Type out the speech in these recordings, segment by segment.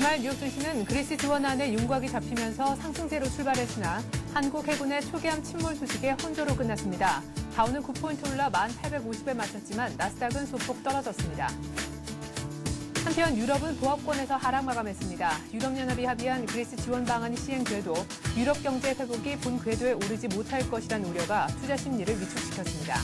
주말 뉴욕 증시는 그리스 지원안의 윤곽이 잡히면서 상승세로 출발했으나 한국 해군의 초기함 침몰 소식에 혼조로 끝났습니다. 다우는 9포인트 올라 1,850에 마쳤지만 나스닥은 소폭 떨어졌습니다. 한편 유럽은 보합권에서 하락 마감했습니다. 유럽연합이 합의한 그리스 지원 방안이 시행돼도 유럽 경제 회복이 본 궤도에 오르지 못할 것이라는 우려가 투자 심리를 위축시켰습니다.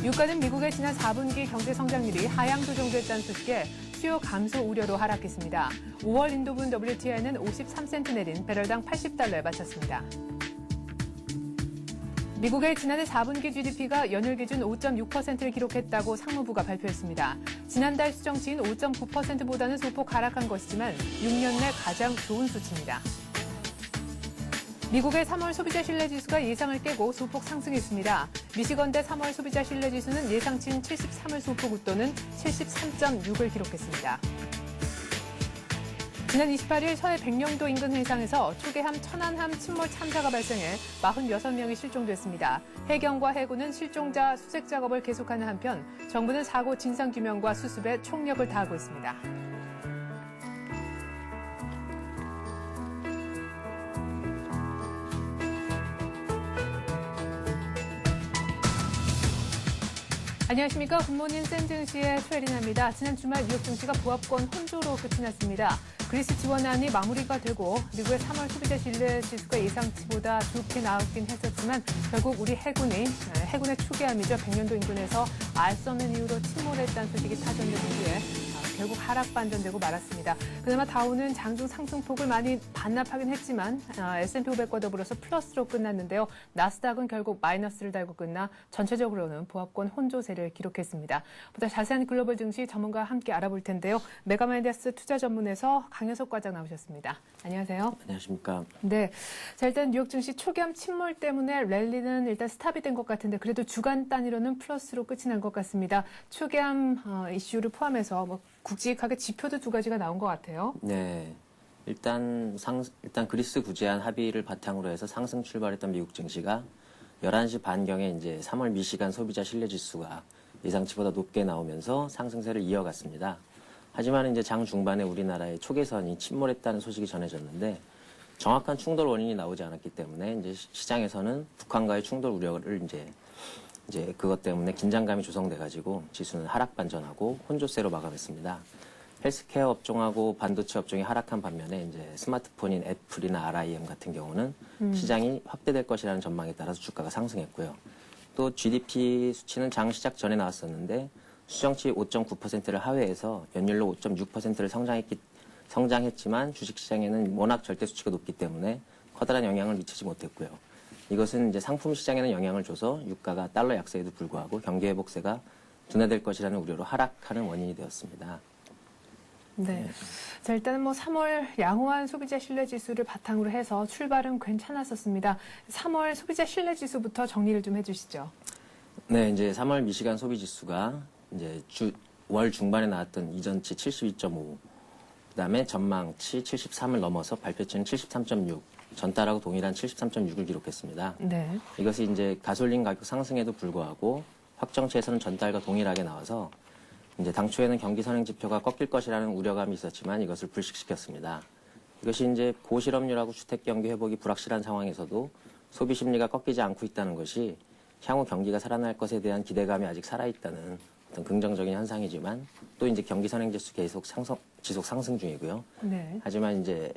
유가는 미국의 지난 4분기 경제 성장률이 하향 조정됐다는 소식에 수요 감소 우려로 하락했습니다. 5월 인도분 WTI는 53센트 내린 배럴당 80달러에 마쳤습니다. 미국의 지난해 4분기 GDP가 연율 기준 5.6%를 기록했다고 상무부가 발표했습니다. 지난달 수정치인 5.9%보다는 소폭 하락한 것이지만 6년 내 가장 좋은 수치입니다. 미국의 3월 소비자 신뢰지수가 예상을 깨고 소폭 상승했습니다. 미시건대 3월 소비자 신뢰지수는 예상치인 73을 소폭 웃도는 73.6을 기록했습니다. 지난 28일 서해 백령도 인근 해상에서 초계함 천안함 침몰 참사가 발생해 46명이 실종됐습니다. 해경과 해군은 실종자 수색 작업을 계속하는 한편 정부는 사고 진상규명과 수습에 총력을 다하고 있습니다. 안녕하십니까. 굿모닝 센증시의 최리나입니다. 지난 주말 뉴욕 증시가 보합권 혼조로 끝이 났습니다. 그리스 지원안이 마무리가 되고 미국의 3월 소비자 신뢰 지수가 예상치보다 좋게 나오긴 했었지만 결국 우리 해군의 초기함이죠. 백년도 인근에서 알 수 없는 이유로 침몰했다는 소식이 타전된 후에 결국 하락 반전되고 말았습니다. 그나마 다우는 장중 상승폭을 많이 반납하긴 했지만 S&P 500과 더불어서 플러스로 끝났는데요. 나스닥은 결국 마이너스를 달고 끝나 전체적으로는 보합권 혼조세를 기록했습니다. 보다 자세한 글로벌 증시 전문가와 함께 알아볼 텐데요. 메가마인드스 투자 전문에서 강현석 과장 나오셨습니다. 안녕하세요. 안녕하십니까. 네, 자 일단 뉴욕 증시 초기함 침몰 때문에 랠리는 일단 스탑이 된 것 같은데 그래도 주간 단위로는 플러스로 끝이 난 것 같습니다. 초기함 이슈를 포함해서 굵직하게 지표도 두 가지가 나온 것 같아요. 네. 일단 그리스 구제안 합의를 바탕으로 해서 상승 출발했던 미국 증시가 11시 반경에 이제 3월 미시간 소비자 신뢰 지수가 예상치보다 높게 나오면서 상승세를 이어갔습니다. 하지만 이제 장 중반에 우리나라의 초계선이 침몰했다는 소식이 전해졌는데 정확한 충돌 원인이 나오지 않았기 때문에 이제 시장에서는 북한과의 충돌 우려를 이제 그것 때문에 긴장감이 조성돼가지고 지수는 하락 반전하고 혼조세로 마감했습니다. 헬스케어 업종하고 반도체 업종이 하락한 반면에 이제 스마트폰인 애플이나 RIM 같은 경우는 시장이 확대될 것이라는 전망에 따라서 주가가 상승했고요. 또 GDP 수치는 장 시작 전에 나왔었는데 수정치 5.9%를 하회해서 연율로 5.6%를 성장했지만 주식시장에는 워낙 절대 수치가 높기 때문에 커다란 영향을 미치지 못했고요. 이것은 이제 상품 시장에는 영향을 줘서 유가가 달러 약세에도 불구하고 경기 회복세가 둔화될 것이라는 우려로 하락하는 원인이 되었습니다. 네. 자, 일단은 3월 양호한 소비자 신뢰 지수를 바탕으로 해서 출발은 괜찮았었습니다. 3월 소비자 신뢰 지수부터 정리를 좀 해주시죠. 네, 이제 3월 미시간 소비 지수가 이제 월 중반에 나왔던 이전치 72.5, 그다음에 전망치 73을 넘어서 발표치는 73.6. 전달하고 동일한 73.6을 기록했습니다. 네. 이것이 이제 가솔린 가격 상승에도 불구하고 확정치에서는 전달과 동일하게 나와서 이제 당초에는 경기 선행 지표가 꺾일 것이라는 우려감이 있었지만 이것을 불식시켰습니다. 이것이 이제 고실업률하고 주택 경기 회복이 불확실한 상황에서도 소비 심리가 꺾이지 않고 있다는 것이 향후 경기가 살아날 것에 대한 기대감이 아직 살아있다는 어떤 긍정적인 현상이지만 또 이제 경기 선행 지수 지속 상승 중이고요. 네. 하지만 이제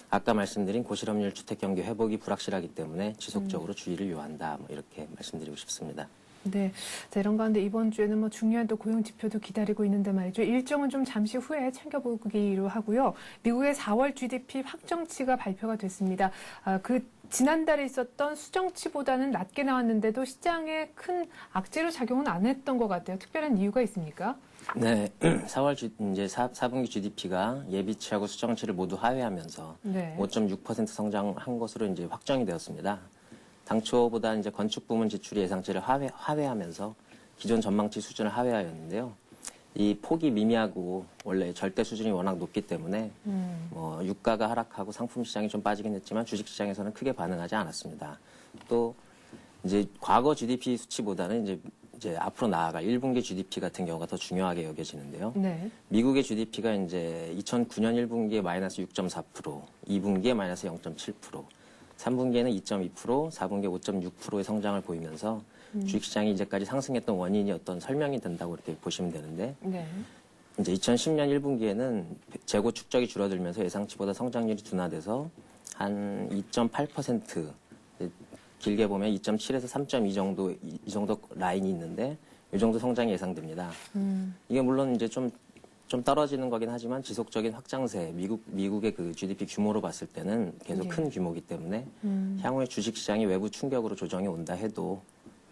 아까 말씀드린 고실업률 주택 경기 회복이 불확실하기 때문에 지속적으로 주의를 요한다. 이렇게 말씀드리고 싶습니다. 네. 자, 이런 가운데 이번 주에는 중요한 또 고용 지표도 기다리고 있는데 말이죠. 일정은 좀 잠시 후에 챙겨보기로 하고요. 미국의 4월 GDP 확정치가 발표가 됐습니다. 지난달에 있었던 수정치보다는 낮게 나왔는데도 시장에 큰 악재로 작용은 안 했던 것 같아요. 특별한 이유가 있습니까? 네, 4월 이제 4분기 GDP가 예비치하고 수정치를 모두 하회하면서 네. 5.6% 성장한 것으로 이제 확정이 되었습니다. 당초보다 이제 건축 부문 지출이 예상치를 하회하면서 기존 전망치 수준을 하회하였는데요. 이 폭이 미미하고 원래 절대 수준이 워낙 높기 때문에 유가가 하락하고 상품 시장이 좀 빠지긴 했지만 주식 시장에서는 크게 반응하지 않았습니다. 또 이제 과거 GDP 수치보다는 이제 이제 앞으로 나아갈 1분기 GDP 같은 경우가 더 중요하게 여겨지는데요. 네. 미국의 GDP가 이제 2009년 1분기에 마이너스 6.4%, 2분기에 마이너스 0.7%, 3분기에는 2.2%, 4분기에 5.6%의 성장을 보이면서 주식시장이 이제까지 상승했던 원인이 어떤 설명이 된다고 이렇게 보시면 되는데, 네. 이제 2010년 1분기에는 재고 축적이 줄어들면서 예상치보다 성장률이 둔화돼서 한 2.8%, 길게 보면 2.7에서 3.2 정도, 이 정도 라인이 있는데, 이 정도 성장이 예상됩니다. 이게 물론 이제 좀 떨어지는 거긴 하지만 지속적인 확장세, 미국의 그 GDP 규모로 봤을 때는 계속 큰 규모이기 때문에 향후에 주식시장이 외부 충격으로 조정이 온다 해도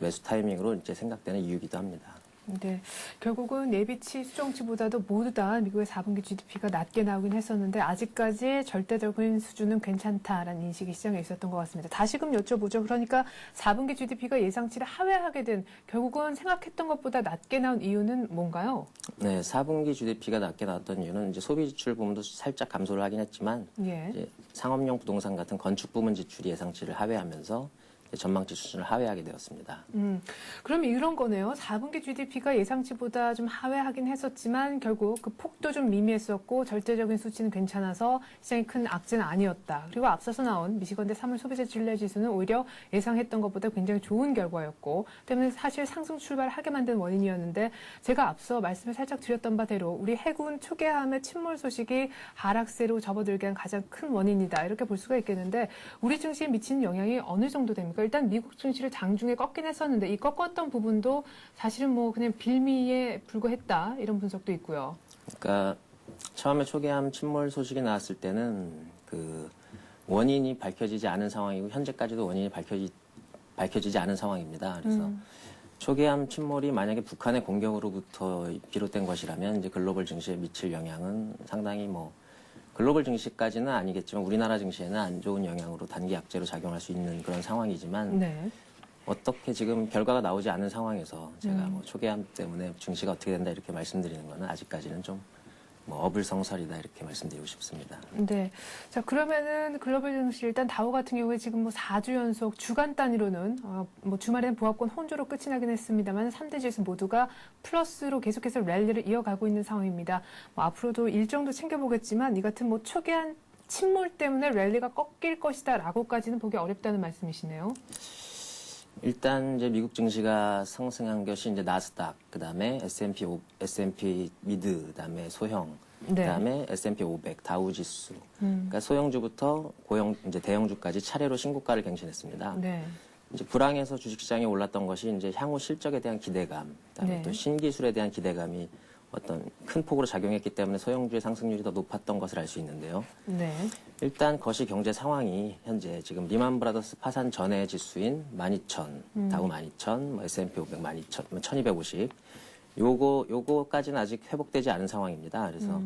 매수 타이밍으로 이제 생각되는 이유이기도 합니다. 네, 결국은 예비치, 수정치보다도 모두 다 미국의 4분기 GDP가 낮게 나오긴 했었는데 아직까지 절대적인 수준은 괜찮다라는 인식이 시장에 있었던 것 같습니다. 다시금 여쭤보죠. 그러니까 4분기 GDP가 예상치를 하회하게 된 결국은 생각했던 것보다 낮게 나온 이유는 뭔가요? 네, 4분기 GDP가 낮게 나왔던 이유는 이제 소비 지출 부분도 살짝 감소를 하긴 했지만 예. 이제 상업용 부동산 같은 건축 부문 지출이 예상치를 하회하면서 전망치 수준을 하회하게 되었습니다. 그럼 이런 거네요. 4분기 GDP가 예상치보다 좀 하회하긴 했었지만 결국 그 폭도 좀 미미했었고 절대적인 수치는 괜찮아서 시장이 큰 악재는 아니었다. 그리고 앞서서 나온 미시건대 3월 소비자 신뢰지수는 오히려 예상했던 것보다 굉장히 좋은 결과였고 때문에 사실 상승 출발하게 만든 원인이었는데 제가 앞서 말씀을 살짝 드렸던 바대로 우리 해군 초계함의 침몰 소식이 하락세로 접어들게 한 가장 큰 원인이다. 이렇게 볼 수가 있겠는데 우리 증시에 미치는 영향이 어느 정도 됩니까? 일단 미국 증시를 장중에 꺾긴 했었는데 이 꺾었던 부분도 사실은 뭐 그냥 빌미에 불과했다 이런 분석도 있고요. 그러니까 처음에 초계함 침몰 소식이 나왔을 때는 그 원인이 밝혀지지 않은 상황이고 현재까지도 원인이 밝혀지지 않은 상황입니다. 그래서 초계함 침몰이 만약에 북한의 공격으로부터 비롯된 것이라면 이제 글로벌 증시에 미칠 영향은 상당히 뭐 글로벌 증시까지는 아니겠지만 우리나라 증시에는 안 좋은 영향으로 단기 악재로 작용할 수 있는 그런 상황이지만 네. 어떻게 지금 결과가 나오지 않은 상황에서 제가 뭐 초계함 때문에 증시가 어떻게 된다 이렇게 말씀드리는 거는 아직까지는 좀 뭐 어불성설이다 이렇게 말씀드리고 싶습니다. 네. 자, 그러면은 글로벌 증시 일단 다우 같은 경우에 지금 뭐 4주 연속 주간 단위로는 뭐 주말에는 보합권 혼조로 끝이 나긴 했습니다만 3대 지수 모두가 플러스로 계속해서 랠리를 이어가고 있는 상황입니다. 뭐 앞으로도 일정도 챙겨보겠지만 이 같은 뭐 초기한 침몰 때문에 랠리가 꺾일 것이다라고까지는 보기 어렵다는 말씀이시네요. 일단 이제 미국 증시가 상승한 것이 이제 나스닥, 그다음에 S&P 미드, 그다음에 소형, 네. 그다음에 S&P 500, 다우 지수. 그러니까 소형주부터 이제 대형주까지 차례로 신고가를 갱신했습니다. 네. 이제 불황에서 주식시장에 올랐던 것이 이제 향후 실적에 대한 기대감, 그다음에 네. 또 신기술에 대한 기대감이 어떤 큰 폭으로 작용했기 때문에 소형주의 상승률이 더 높았던 것을 알 수 있는데요. 네. 일단 거시 경제 상황이 현재 지금 리만 브라더스 파산 전의 지수인 12,000, 다우 12,000, 뭐 S&P 500 12,000, 1250 요거까지는 아직 회복되지 않은 상황입니다. 그래서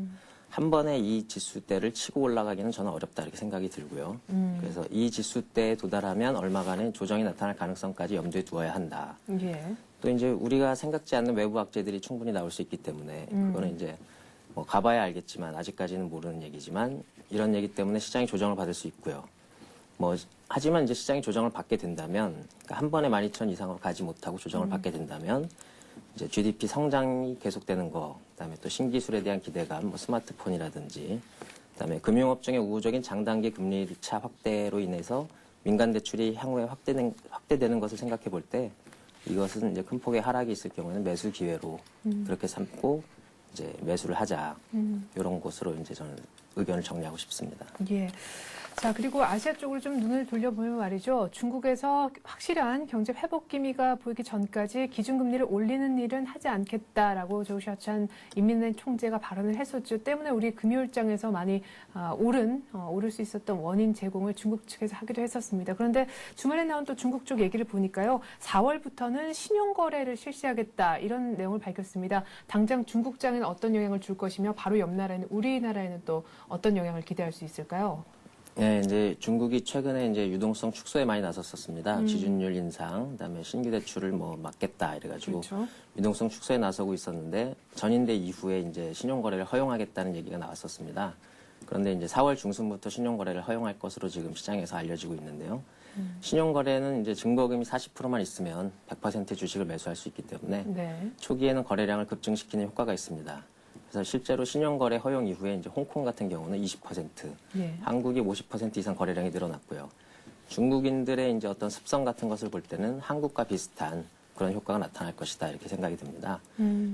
한 번에 이 지수대를 치고 올라가기는 저는 어렵다 이렇게 생각이 들고요. 그래서 이 지수대에 도달하면 얼마간의 조정이 나타날 가능성까지 염두에 두어야 한다. 예. 또 이제 우리가 생각지 않는 외부 악재들이 충분히 나올 수 있기 때문에 그거는 이제 뭐 가봐야 알겠지만 아직까지는 모르는 얘기지만 이런 얘기 때문에 시장이 조정을 받을 수 있고요. 뭐 하지만 이제 시장이 조정을 받게 된다면 그러니까 한 번에 12,000 이상으로 가지 못하고 조정을 받게 된다면 이제 GDP 성장이 계속되는 거, 그다음에 또 신기술에 대한 기대감, 뭐 스마트폰이라든지, 그다음에 금융업종의 우호적인 장단기 금리 차 확대로 인해서 민간 대출이 향후에 확대되는 것을 생각해 볼 때 이것은 이제 큰 폭의 하락이 있을 경우에는 매수 기회로 그렇게 삼고 이제 매수를 하자 이런 것으로 이제 저는 의견을 정리하고 싶습니다. 예. 자, 그리고 아시아 쪽으로 좀 눈을 돌려보면 말이죠. 중국에서 확실한 경제 회복 기미가 보이기 전까지 기준금리를 올리는 일은 하지 않겠다라고 조 샤찬 인민은행 총재가 발언을 했었죠. 때문에 우리 금요일장에서 많이 오를 수 있었던 원인 제공을 중국 측에서 하기도 했었습니다. 그런데 주말에 나온 또 중국 쪽 얘기를 보니까요. 4월부터는 신용거래를 실시하겠다 이런 내용을 밝혔습니다. 당장 중국장에는 어떤 영향을 줄 것이며 바로 옆 나라에는 우리나라에는 또 어떤 영향을 기대할 수 있을까요? 네, 이제 중국이 최근에 이제 유동성 축소에 많이 나섰었습니다. 지준율 인상, 그다음에 신규 대출을 뭐 막겠다 이래가지고 그렇죠. 유동성 축소에 나서고 있었는데 전인대 이후에 이제 신용거래를 허용하겠다는 얘기가 나왔었습니다. 그런데 이제 4월 중순부터 신용거래를 허용할 것으로 지금 시장에서 알려지고 있는데요. 신용거래는 이제 증거금이 40%만 있으면 100%의 주식을 매수할 수 있기 때문에 네. 초기에는 거래량을 급증시키는 효과가 있습니다. 그래서 실제로 신용거래 허용 이후에 이제 홍콩 같은 경우는 20%, 예. 한국이 50% 이상 거래량이 늘어났고요. 중국인들의 이제 어떤 습성 같은 것을 볼 때는 한국과 비슷한 그런 효과가 나타날 것이다 이렇게 생각이 듭니다.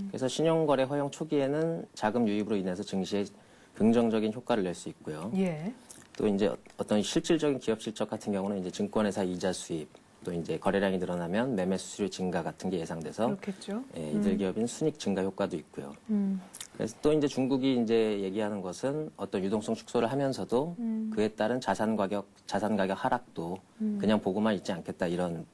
그래서 신용거래 허용 초기에는 자금 유입으로 인해서 증시에 긍정적인 효과를 낼 수 있고요. 예. 또 이제 어떤 실질적인 기업 실적 같은 경우는 이제 증권회사 이자 수입, 또 이제 거래량이 늘어나면 매매 수수료 증가 같은 게 예상돼서 그렇겠죠. 예, 이들 기업인 순익 증가 효과도 있고요. 음. 그래서 또 이제 중국이 이제 얘기하는 것은 어떤 유동성 축소를 하면서도 그에 따른 자산 가격 하락도 그냥 보고만 있지 않겠다 이런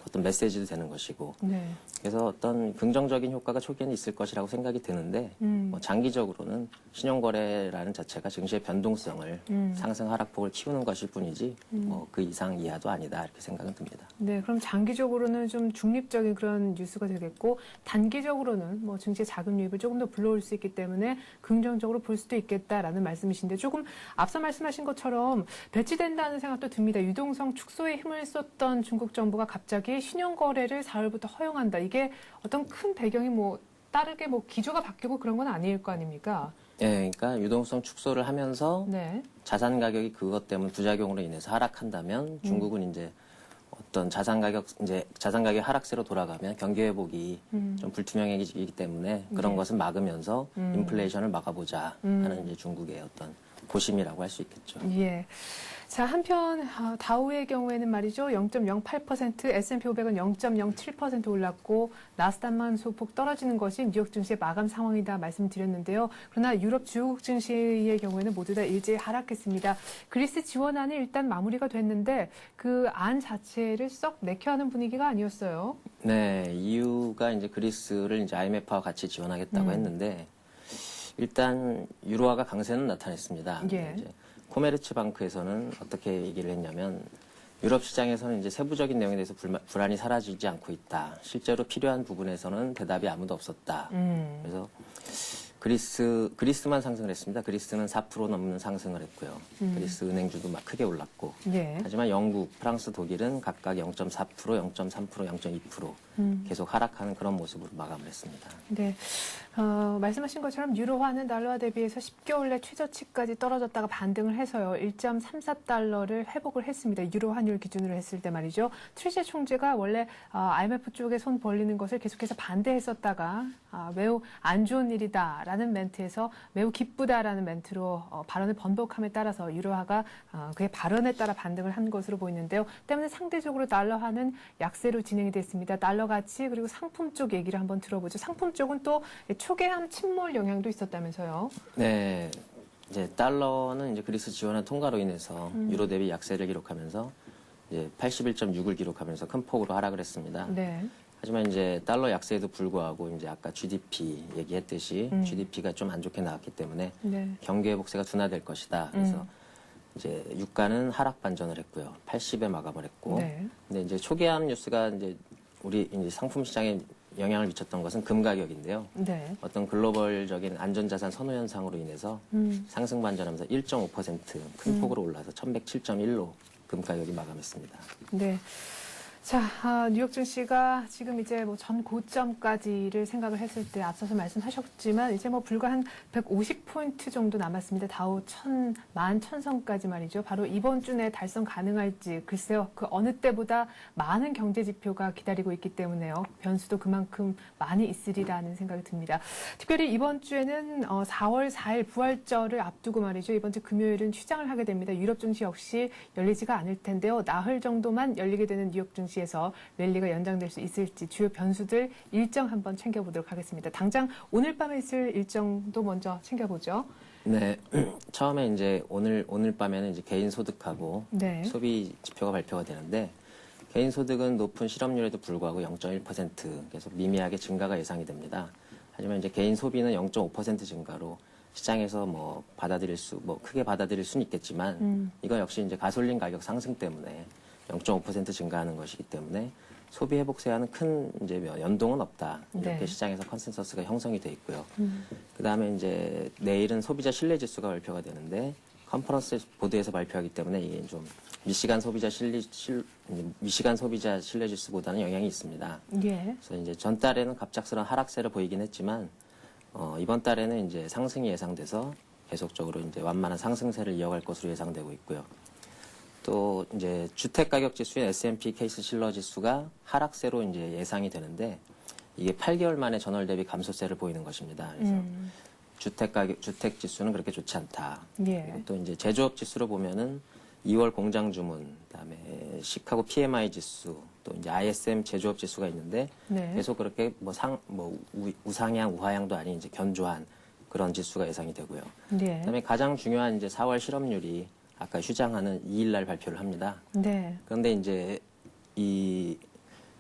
어떤 메시지도 되는 것이고. 네. 그래서 어떤 긍정적인 효과가 초기에는 있을 것이라고 생각이 드는데 뭐 장기적으로는 신용거래라는 자체가 증시의 변동성을 상승 하락폭을 키우는 것일 뿐이지 뭐 그 이상 이하도 아니다 이렇게 생각은 듭니다. 네, 그럼 장기적으로는 좀 중립적인 그런 뉴스가 되겠고 단기적으로는 뭐 증시의 자금 유입을 조금 더 불러올 수 있기 때문에 긍정적으로 볼 수도 있겠다라는 말씀이신데 조금 앞서 말씀하신 것처럼 배치된다는 생각도 듭니다. 유동성 축소에 힘을 썼던 중국 정부가 갑자기 신용거래를 4월부터 허용한다. 이게 어떤 큰 배경이 뭐 다르게 뭐 기조가 바뀌고 그런 건 아닐 거 아닙니까? 예, 그러니까 유동성 축소를 하면서 네. 자산 가격이 그것 때문에 부작용으로 인해서 하락한다면 중국은 이제 어떤 자산 가격 하락세로 돌아가면 경기 회복이 좀 불투명해지기 때문에 그런 네. 것을 막으면서 인플레이션을 막아보자 하는 이제 중국의 어떤 고심이라고 할 수 있겠죠. 예. 자, 한편 다우의 경우에는 말이죠. 0.08%, S&P 500은 0.07% 올랐고 나스닥만 소폭 떨어지는 것이 뉴욕 증시의 마감 상황이다 말씀드렸는데요. 그러나 유럽 주요국 증시의 경우에는 모두 다 일제히 하락했습니다. 그리스 지원안이 일단 마무리가 됐는데 그 안 자체를 썩 내켜하는 분위기가 아니었어요. 네, EU가 이제 그리스를 이제 IMF와 같이 지원하겠다고 했는데 일단 유로화가 강세는 나타냈습니다. 예. 이제 코메르츠 방크에서는 어떻게 얘기를 했냐면 유럽 시장에서는 이제 세부적인 내용에 대해서 불안이 사라지지 않고 있다. 실제로 필요한 부분에서는 대답이 아무도 없었다. 그래서 그리스만 상승을 했습니다. 그리스는 4% 넘는 상승을 했고요. 그리스 은행주도 막 크게 올랐고. 예. 하지만 영국, 프랑스, 독일은 각각 0.4%, 0.3%, 0.2% 계속 하락하는 그런 모습으로 마감을 했습니다. 네. 말씀하신 것처럼 유로화는 달러화 대비해서 10개월 내 최저치까지 떨어졌다가 반등을 해서요. 1.34달러를 회복을 했습니다. 유로 환율 기준으로 했을 때 말이죠. 트리제 총재가 원래 IMF 쪽에 손 벌리는 것을 계속해서 반대했었다가 매우 안 좋은 일이다라는 멘트에서 매우 기쁘다라는 멘트로 발언을 번복함에 따라서 유로화가 그의 발언에 따라 반등을 한 것으로 보이는데요. 때문에 상대적으로 달러화는 약세로 진행이 됐습니다. 달러 가치 그리고 상품 쪽 얘기를 한번 들어보죠. 상품 쪽은 또 초계함 침몰 영향도 있었다면서요. 네. 이제 달러는 이제 그리스 지원안 통과로 인해서 유로 대비 약세를 기록하면서 이제 81.6을 기록하면서 큰 폭으로 하락을 했습니다. 네. 하지만 이제 달러 약세에도 불구하고 이제 아까 GDP 얘기했듯이 GDP가 좀 안 좋게 나왔기 때문에 네. 경기 회복세가 둔화될 것이다. 그래서 이제 유가는 하락 반전을 했고요. 80에 마감을 했고. 네. 근데 이제 초기화하는 뉴스가 이제 우리 이제 상품 시장에 영향을 미쳤던 것은 금 가격인데요. 네. 어떤 글로벌적인 안전자산 선호 현상으로 인해서 상승 반전하면서 1.5% 큰 폭으로 올라서 1107.1로 금 가격이 마감했습니다. 네. 자, 뉴욕 증시가 지금 이제 뭐 전 고점까지를 생각을 했을 때 앞서서 말씀하셨지만 이제 뭐 불과 한 150포인트 정도 남았습니다. 다우 11,000선까지 말이죠. 바로 이번 주 내에 달성 가능할지 글쎄요. 그 어느 때보다 많은 경제 지표가 기다리고 있기 때문에요. 변수도 그만큼 많이 있으리라는 생각이 듭니다. 특별히 이번 주에는 4월 4일 부활절을 앞두고 말이죠. 이번 주 금요일은 휴장을 하게 됩니다. 유럽 증시 역시 열리지가 않을 텐데요. 나흘 정도만 열리게 되는 뉴욕 증시 에서 랠리가 연장될 수 있을지 주요 변수들 일정 한번 챙겨보도록 하겠습니다. 당장 오늘 밤에 있을 일정도 먼저 챙겨보죠. 네, 처음에 이제 오늘 밤에는 이제 개인 소득하고 네. 소비 지표가 발표가 되는데 개인 소득은 높은 실업률에도 불구하고 0.1% 계속 미미하게 증가가 예상이 됩니다. 하지만 이제 개인 소비는 0.5% 증가로 시장에서 뭐 크게 받아들일 수는 있겠지만 이거 역시 이제 가솔린 가격 상승 때문에 0.5% 증가하는 것이기 때문에 소비 회복세와는 큰 이제 연동은 없다. 이렇게 네. 시장에서 컨센서스가 형성이 돼 있고요. 그다음에 이제 내일은 소비자 신뢰 지수가 발표가 되는데 컨퍼런스 보드에서 발표하기 때문에 이게 좀 미시간 소비자 신뢰 지수보다는 영향이 있습니다. 예. 그래서 이제 전달에는 갑작스러운 하락세를 보이긴 했지만 이번 달에는 이제 상승이 예상돼서 계속적으로 이제 완만한 상승세를 이어갈 것으로 예상되고 있고요. 또 이제 주택 가격 지수인 S&P 케이스 실러 지수가 하락세로 이제 예상이 되는데 이게 8개월 만에 전월 대비 감소세를 보이는 것입니다. 그래서 주택 지수는 그렇게 좋지 않다. 예. 그리고 또 이제 제조업 지수로 보면은 2월 공장 주문, 그다음에 시카고 PMI 지수, 또 이제 ISM 제조업 지수가 있는데 네. 계속 그렇게 우상향, 우하향도 아닌 이제 견조한 그런 지수가 예상이 되고요. 예. 그다음에 가장 중요한 이제 4월 실업률이 아까 휴장하는 2일 날 발표를 합니다. 네. 그런데 이제 이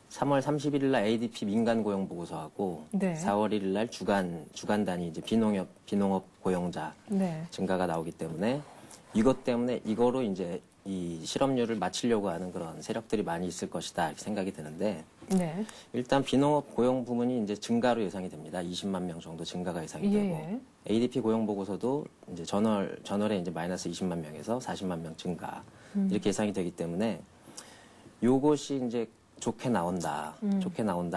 3월 31일 날 ADP 민간 고용 보고서하고 네. 4월 1일 날 주간 단위 이제 비농업 고용자 네. 증가가 나오기 때문에 이것 때문에 이거로 이제 이 실업률을 맞추려고 하는 그런 세력들이 많이 있을 것이다 이렇게 생각이 드는데 네. 일단 비농업 고용 부문이 이제 증가로 예상이 됩니다. 20만 명 정도 증가가 예상이 예. 되고 ADP 고용 보고서도 이제 전월에 이제 마이너스 20만 명에서 40만 명 증가 이렇게 예상이 되기 때문에 요것이 이제 좋게 나온다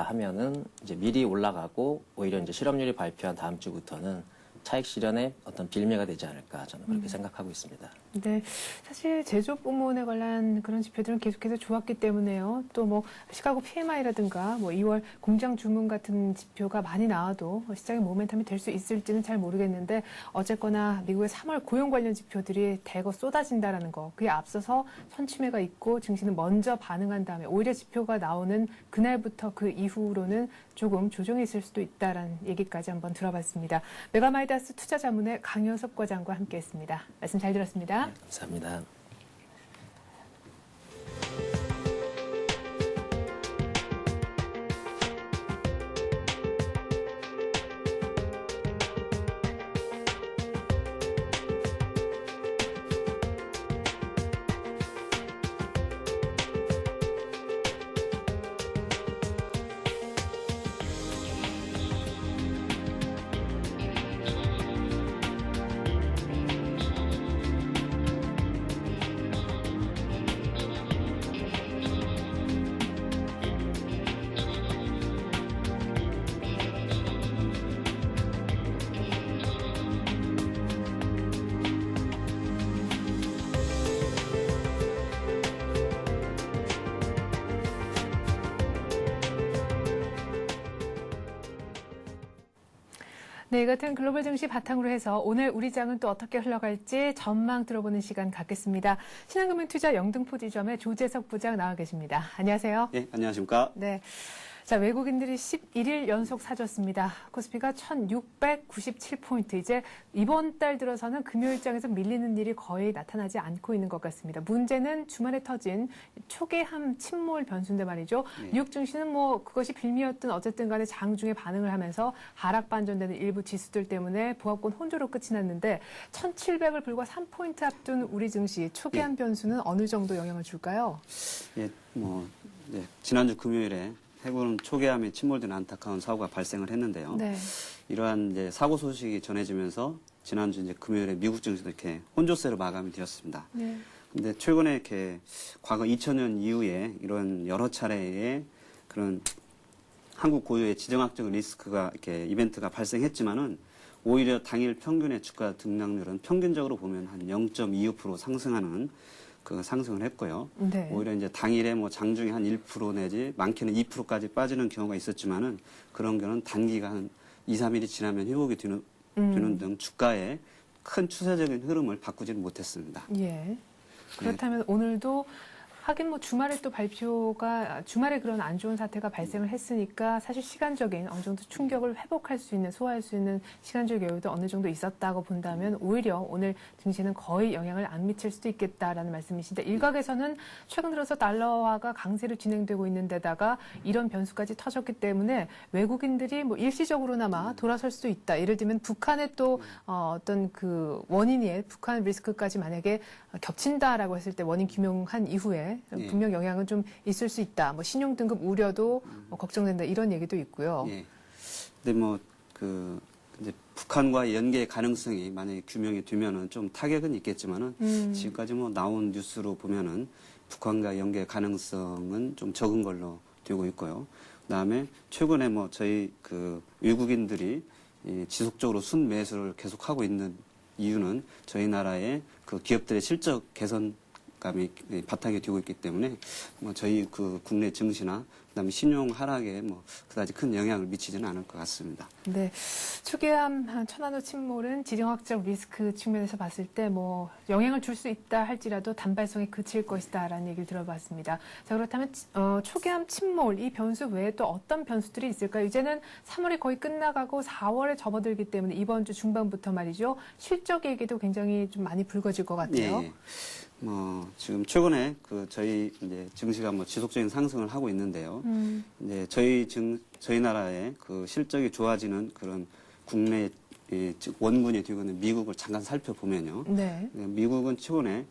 하면은 이제 미리 올라가고 오히려 이제 실업률이 발표한 다음 주부터는 차익 실현의 어떤 빌미가 되지 않을까 저는 그렇게 생각하고 있습니다. 네, 사실 제조업 부문에 관한 그런 지표들은 계속해서 좋았기 때문에요. 또 뭐 시카고 PMI라든가 뭐 2월 공장 주문 같은 지표가 많이 나와도 시장의 모멘텀이 될 수 있을지는 잘 모르겠는데 어쨌거나 미국의 3월 고용 관련 지표들이 대거 쏟아진다라는 거, 그에 앞서서 선취매가 있고 증시는 먼저 반응한 다음에 오히려 지표가 나오는 그날부터 그 이후로는 조금 조정이 있을 수도 있다라는 얘기까지 한번 들어봤습니다. 메가마이다스 투자자문의 강효섭 과장과 함께했습니다. 말씀 잘 들었습니다. 네, 감사합니다. 네, 이 같은 글로벌 증시 바탕으로 해서 오늘 우리 장은 또 어떻게 흘러갈지 전망 들어보는 시간 갖겠습니다. 신한금융투자 영등포지점의 조재석 부장 나와 계십니다. 안녕하세요. 예, 안녕하십니까? 네. 자, 외국인들이 11일 연속 사줬습니다. 코스피가 1697포인트. 이제 이번 달 들어서는 금요일장에서 밀리는 일이 거의 나타나지 않고 있는 것 같습니다. 문제는 주말에 터진 초계함 침몰 변수인데 말이죠. 뉴욕 증시는 뭐 그것이 빌미였든 어쨌든 간에 장중에 반응을 하면서 하락 반전되는 일부 지수들 때문에 보합권 혼조로 끝이 났는데 1700을 불과 3포인트 앞둔 우리 증시 초계함 변수는 어느 정도 영향을 줄까요? 예, 지난주 금요일에 해군 초계함에 침몰된 안타까운 사고가 발생을 했는데요. 네. 이러한 이제 사고 소식이 전해지면서 지난주 이제 금요일에 미국 증시도 이렇게 혼조세로 마감이 되었습니다. 네. 근데 최근에 이렇게 과거 2000년 이후에 이런 여러 차례의 그런 한국 고유의 지정학적 리스크가 이렇게 이벤트가 발생했지만은 오히려 당일 평균의 주가 등락률은 평균적으로 보면 한 0.25% 상승하는 그 상승을 했고요. 네. 오히려 이제 당일에 뭐 장중에 한 1% 내지 많게는 2%까지 빠지는 경우가 있었지만은 그런 경우는 단기가 한 2, 3일이 지나면 회복이 되는 등 주가의 큰 추세적인 흐름을 바꾸지는 못했습니다. 예. 그렇다면 오늘도 하긴 뭐 주말에 또 발표가 주말에 그런 안 좋은 사태가 발생을 했으니까 사실 시간적인 어느 정도 충격을 회복할 수 있는 소화할 수 있는 시간적 여유도 어느 정도 있었다고 본다면 오히려 오늘 증시는 거의 영향을 안 미칠 수도 있겠다라는 말씀이신데 일각에서는 최근 들어서 달러화가 강세로 진행되고 있는 데다가 이런 변수까지 터졌기 때문에 외국인들이 뭐 일시적으로나마 돌아설 수도 있다. 예를 들면 북한의 또 어떤 그 원인이 북한 리스크까지 만약에 겹친다라고 했을 때 원인 규명한 이후에 네, 예. 분명 영향은 좀 있을 수 있다. 뭐 신용 등급 우려도 뭐 걱정된다 이런 얘기도 있고요. 예. 근데 뭐 이제 북한과 연계 가능성이 만약에 규명이 되면은 좀 타격은 있겠지만은 지금까지 뭐 나온 뉴스로 보면은 북한과 연계 가능성은 좀 적은 걸로 되고 있고요. 그다음에 최근에 뭐 저희 외국인들이 지속적으로 순매수를 계속하고 있는 이유는 저희 나라의 그 기업들의 실적 개선감이 바탕이 되고 있기 때문에 뭐 저희 국내 증시나 그다음에 신용 하락에 뭐 그다지 큰 영향을 미치지는 않을 것 같습니다. 네, 초기암 천안호 침몰은 지정학적 리스크 측면에서 봤을 때 뭐 영향을 줄 수 있다 할지라도 단발성에 그칠 것이다라는 얘기를 들어봤습니다. 자, 그렇다면 초기암 침몰 이 변수 외에 또 어떤 변수들이 있을까요? 이제는 3월이 거의 끝나가고 4월에 접어들기 때문에 이번 주 중반부터 말이죠. 실적 얘기도 굉장히 좀 많이 불거질 것 같아요. 예. 지금 최근에 저희 이제 증시가 뭐 지속적인 상승을 하고 있는데요. 이제 저희 나라의 실적이 좋아지는 그런 국내 원군이 되고 있는 미국을 잠깐 살펴보면요. 네. 미국은 최근에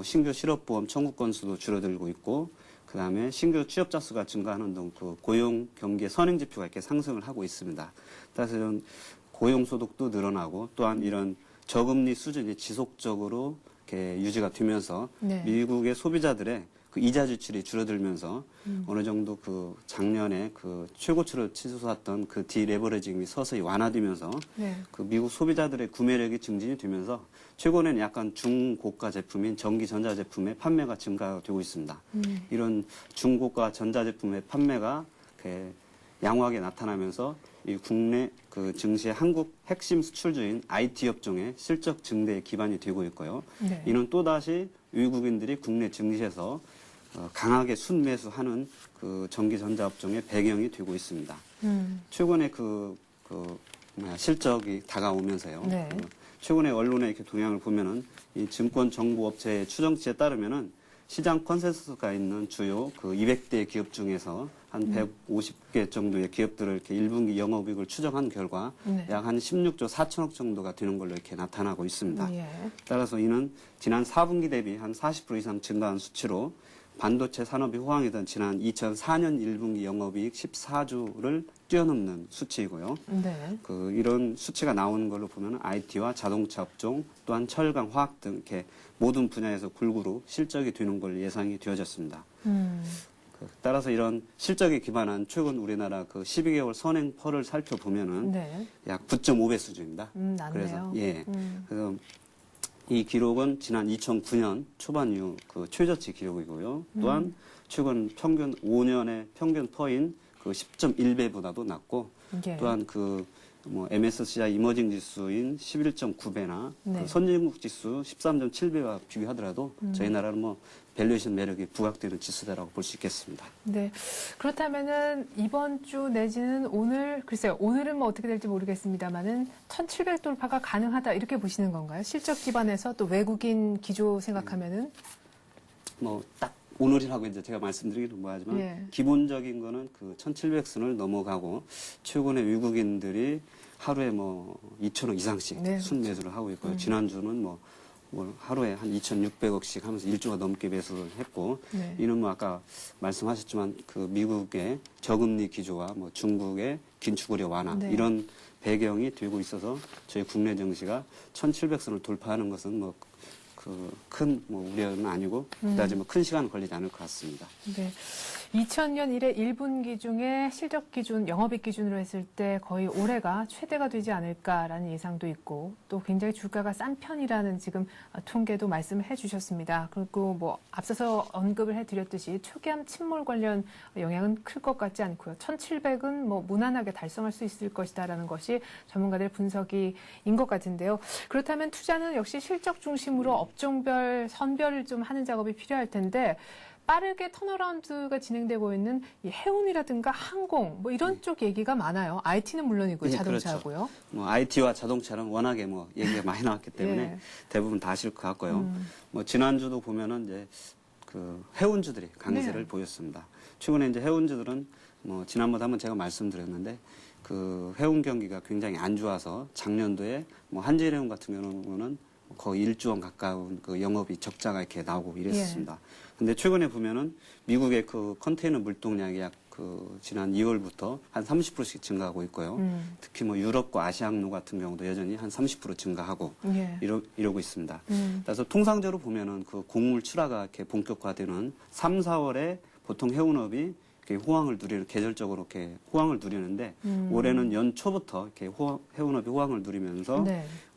신규 실업보험 청구 건수도 줄어들고 있고, 그 다음에 신규 취업자 수가 증가하는 등 고용 경기의 선행 지표가 이렇게 상승을 하고 있습니다. 따라서 이런 고용 소득도 늘어나고 또한 이런 저금리 수준이 지속적으로 이렇게 유지가 되면서 네. 미국의 소비자들의 이자 지출이 줄어들면서 어느 정도 작년에 최고치를 치솟았던 디레버리징이 서서히 완화되면서 네. 미국 소비자들의 구매력이 증진이 되면서 최근에는 약간 중고가 제품인 전기 전자 제품의 판매가 증가되고 있습니다. 이런 중고가 전자 제품의 판매가 양호하게 나타나면서 이 국내 증시의 한국 핵심 수출주인 IT 업종의 실적 증대에 기반이 되고 있고요. 네. 이는 또다시 외국인들이 국내 증시에서 강하게 순매수하는 전기 전자 업종의 배경이 되고 있습니다. 최근에 실적이 다가오면서요. 네. 최근에 언론의 이렇게 동향을 보면은 이 증권 정보 업체의 추정치에 따르면은 시장 컨센서스가 있는 주요 200대 기업 중에서 한 150개 정도의 기업들을 이렇게 1분기 영업이익을 추정한 결과 네. 약 한 16조 4천억 정도가 되는 걸로 이렇게 나타나고 있습니다. 예. 따라서 이는 지난 4분기 대비 한 40% 이상 증가한 수치로 반도체 산업이 호황이던 지난 2004년 1분기 영업이익 14조를 뛰어넘는 수치이고요. 네. 이런 수치가 나오는 걸로 보면 IT와 자동차 업종 또한 철강, 화학 등 이렇게 모든 분야에서 골고루 실적이 되는 걸 예상이 되어졌습니다. 따라서 이런 실적에 기반한 최근 우리나라 12개월 선행펄을 살펴보면은 네. 약 9.5배 수준입니다. 낮네요. 그래서 그래서 이 기록은 지난 2009년 초반 이후 최저치 기록이고요. 또한 최근 평균 5년의 평균 퍼인 10.1배보다도 낮고 예. 또한 MSCI 이머징 지수인 11.9배나 네. 선진국 지수 13.7배와 비교하더라도 저희 나라는 밸류에이션 매력이 부각되는 지수다라고 볼 수 있겠습니다. 네. 그렇다면은 이번 주 내지는 오늘, 글쎄요. 오늘은 뭐 어떻게 될지 모르겠습니다만은 1,700 돌파가 가능하다 이렇게 보시는 건가요? 실적 기반에서 또 외국인 기조 생각하면은? 딱 오늘이라고 이제 제가 말씀드리기는 뭐하지만 예. 기본적인 거는 1,700선을 넘어가고 최근에 외국인들이 하루에 2천억 이상씩 네, 순매수를 하고 있고요. 지난주는 하루에 한 2,600억씩 하면서 1조가 넘게 매수를 했고 네. 이는 아까 말씀하셨지만 미국의 저금리 기조와 중국의 긴축 우려 완화 네. 이런 배경이 되고 있어서 저희 국내 증시가 1,700선을 돌파하는 것은 큰 우려는 아니고 그다지 큰 시간은 걸리지 않을 것 같습니다. 네. 2000년 이래 1분기 중에 실적 기준, 영업이익 기준으로 했을 때 거의 올해가 최대가 되지 않을까라는 예상도 있고 또 굉장히 주가가 싼 편이라는 지금 통계도 말씀을 해주셨습니다. 그리고 앞서서 언급을 해드렸듯이 초기암 침몰 관련 영향은 클 것 같지 않고요. 1,700은 무난하게 달성할 수 있을 것이다라는 것이 전문가들 분석인 것 같은데요. 그렇다면 투자는 역시 실적 중심으로 업종별, 선별을 좀 하는 작업이 필요할 텐데 빠르게 턴어라운드가 진행되고 있는 이 해운이라든가 항공 이런 쪽 얘기가 많아요. IT는 물론이고요. 예, 자동차하고요. 그렇죠. IT와 자동차는 워낙에 얘기가 많이 나왔기 때문에 예. 대부분 다 아실 것 같고요. 지난주도 보면은 이제 해운주들이 강세를 네. 보였습니다. 최근에 이제 해운주들은 지난번에 한번 제가 말씀드렸는데 해운 경기가 굉장히 안 좋아서 작년도에 한진해운 같은 경우는 거의 1조 원 가까운 그 영업이 적자가 이렇게 나오고 이랬습니다. 근데 최근에 보면은 미국의 그 컨테이너 물동량이 약 그 지난 2월부터 한 30%씩 증가하고 있고요. 특히 뭐 유럽과 아시아 항로 같은 경우도 여전히 한 30% 증가하고 이러고 있습니다. 그래서 통상적으로 보면은 그 곡물 출하가 이렇게 본격화되는 3, 4월에 보통 해운업이 이렇게 호황을 누리는 계절적으로 이렇게 호황을 누리는데 올해는 연초부터 이렇게 해운업이 호황을 누리면서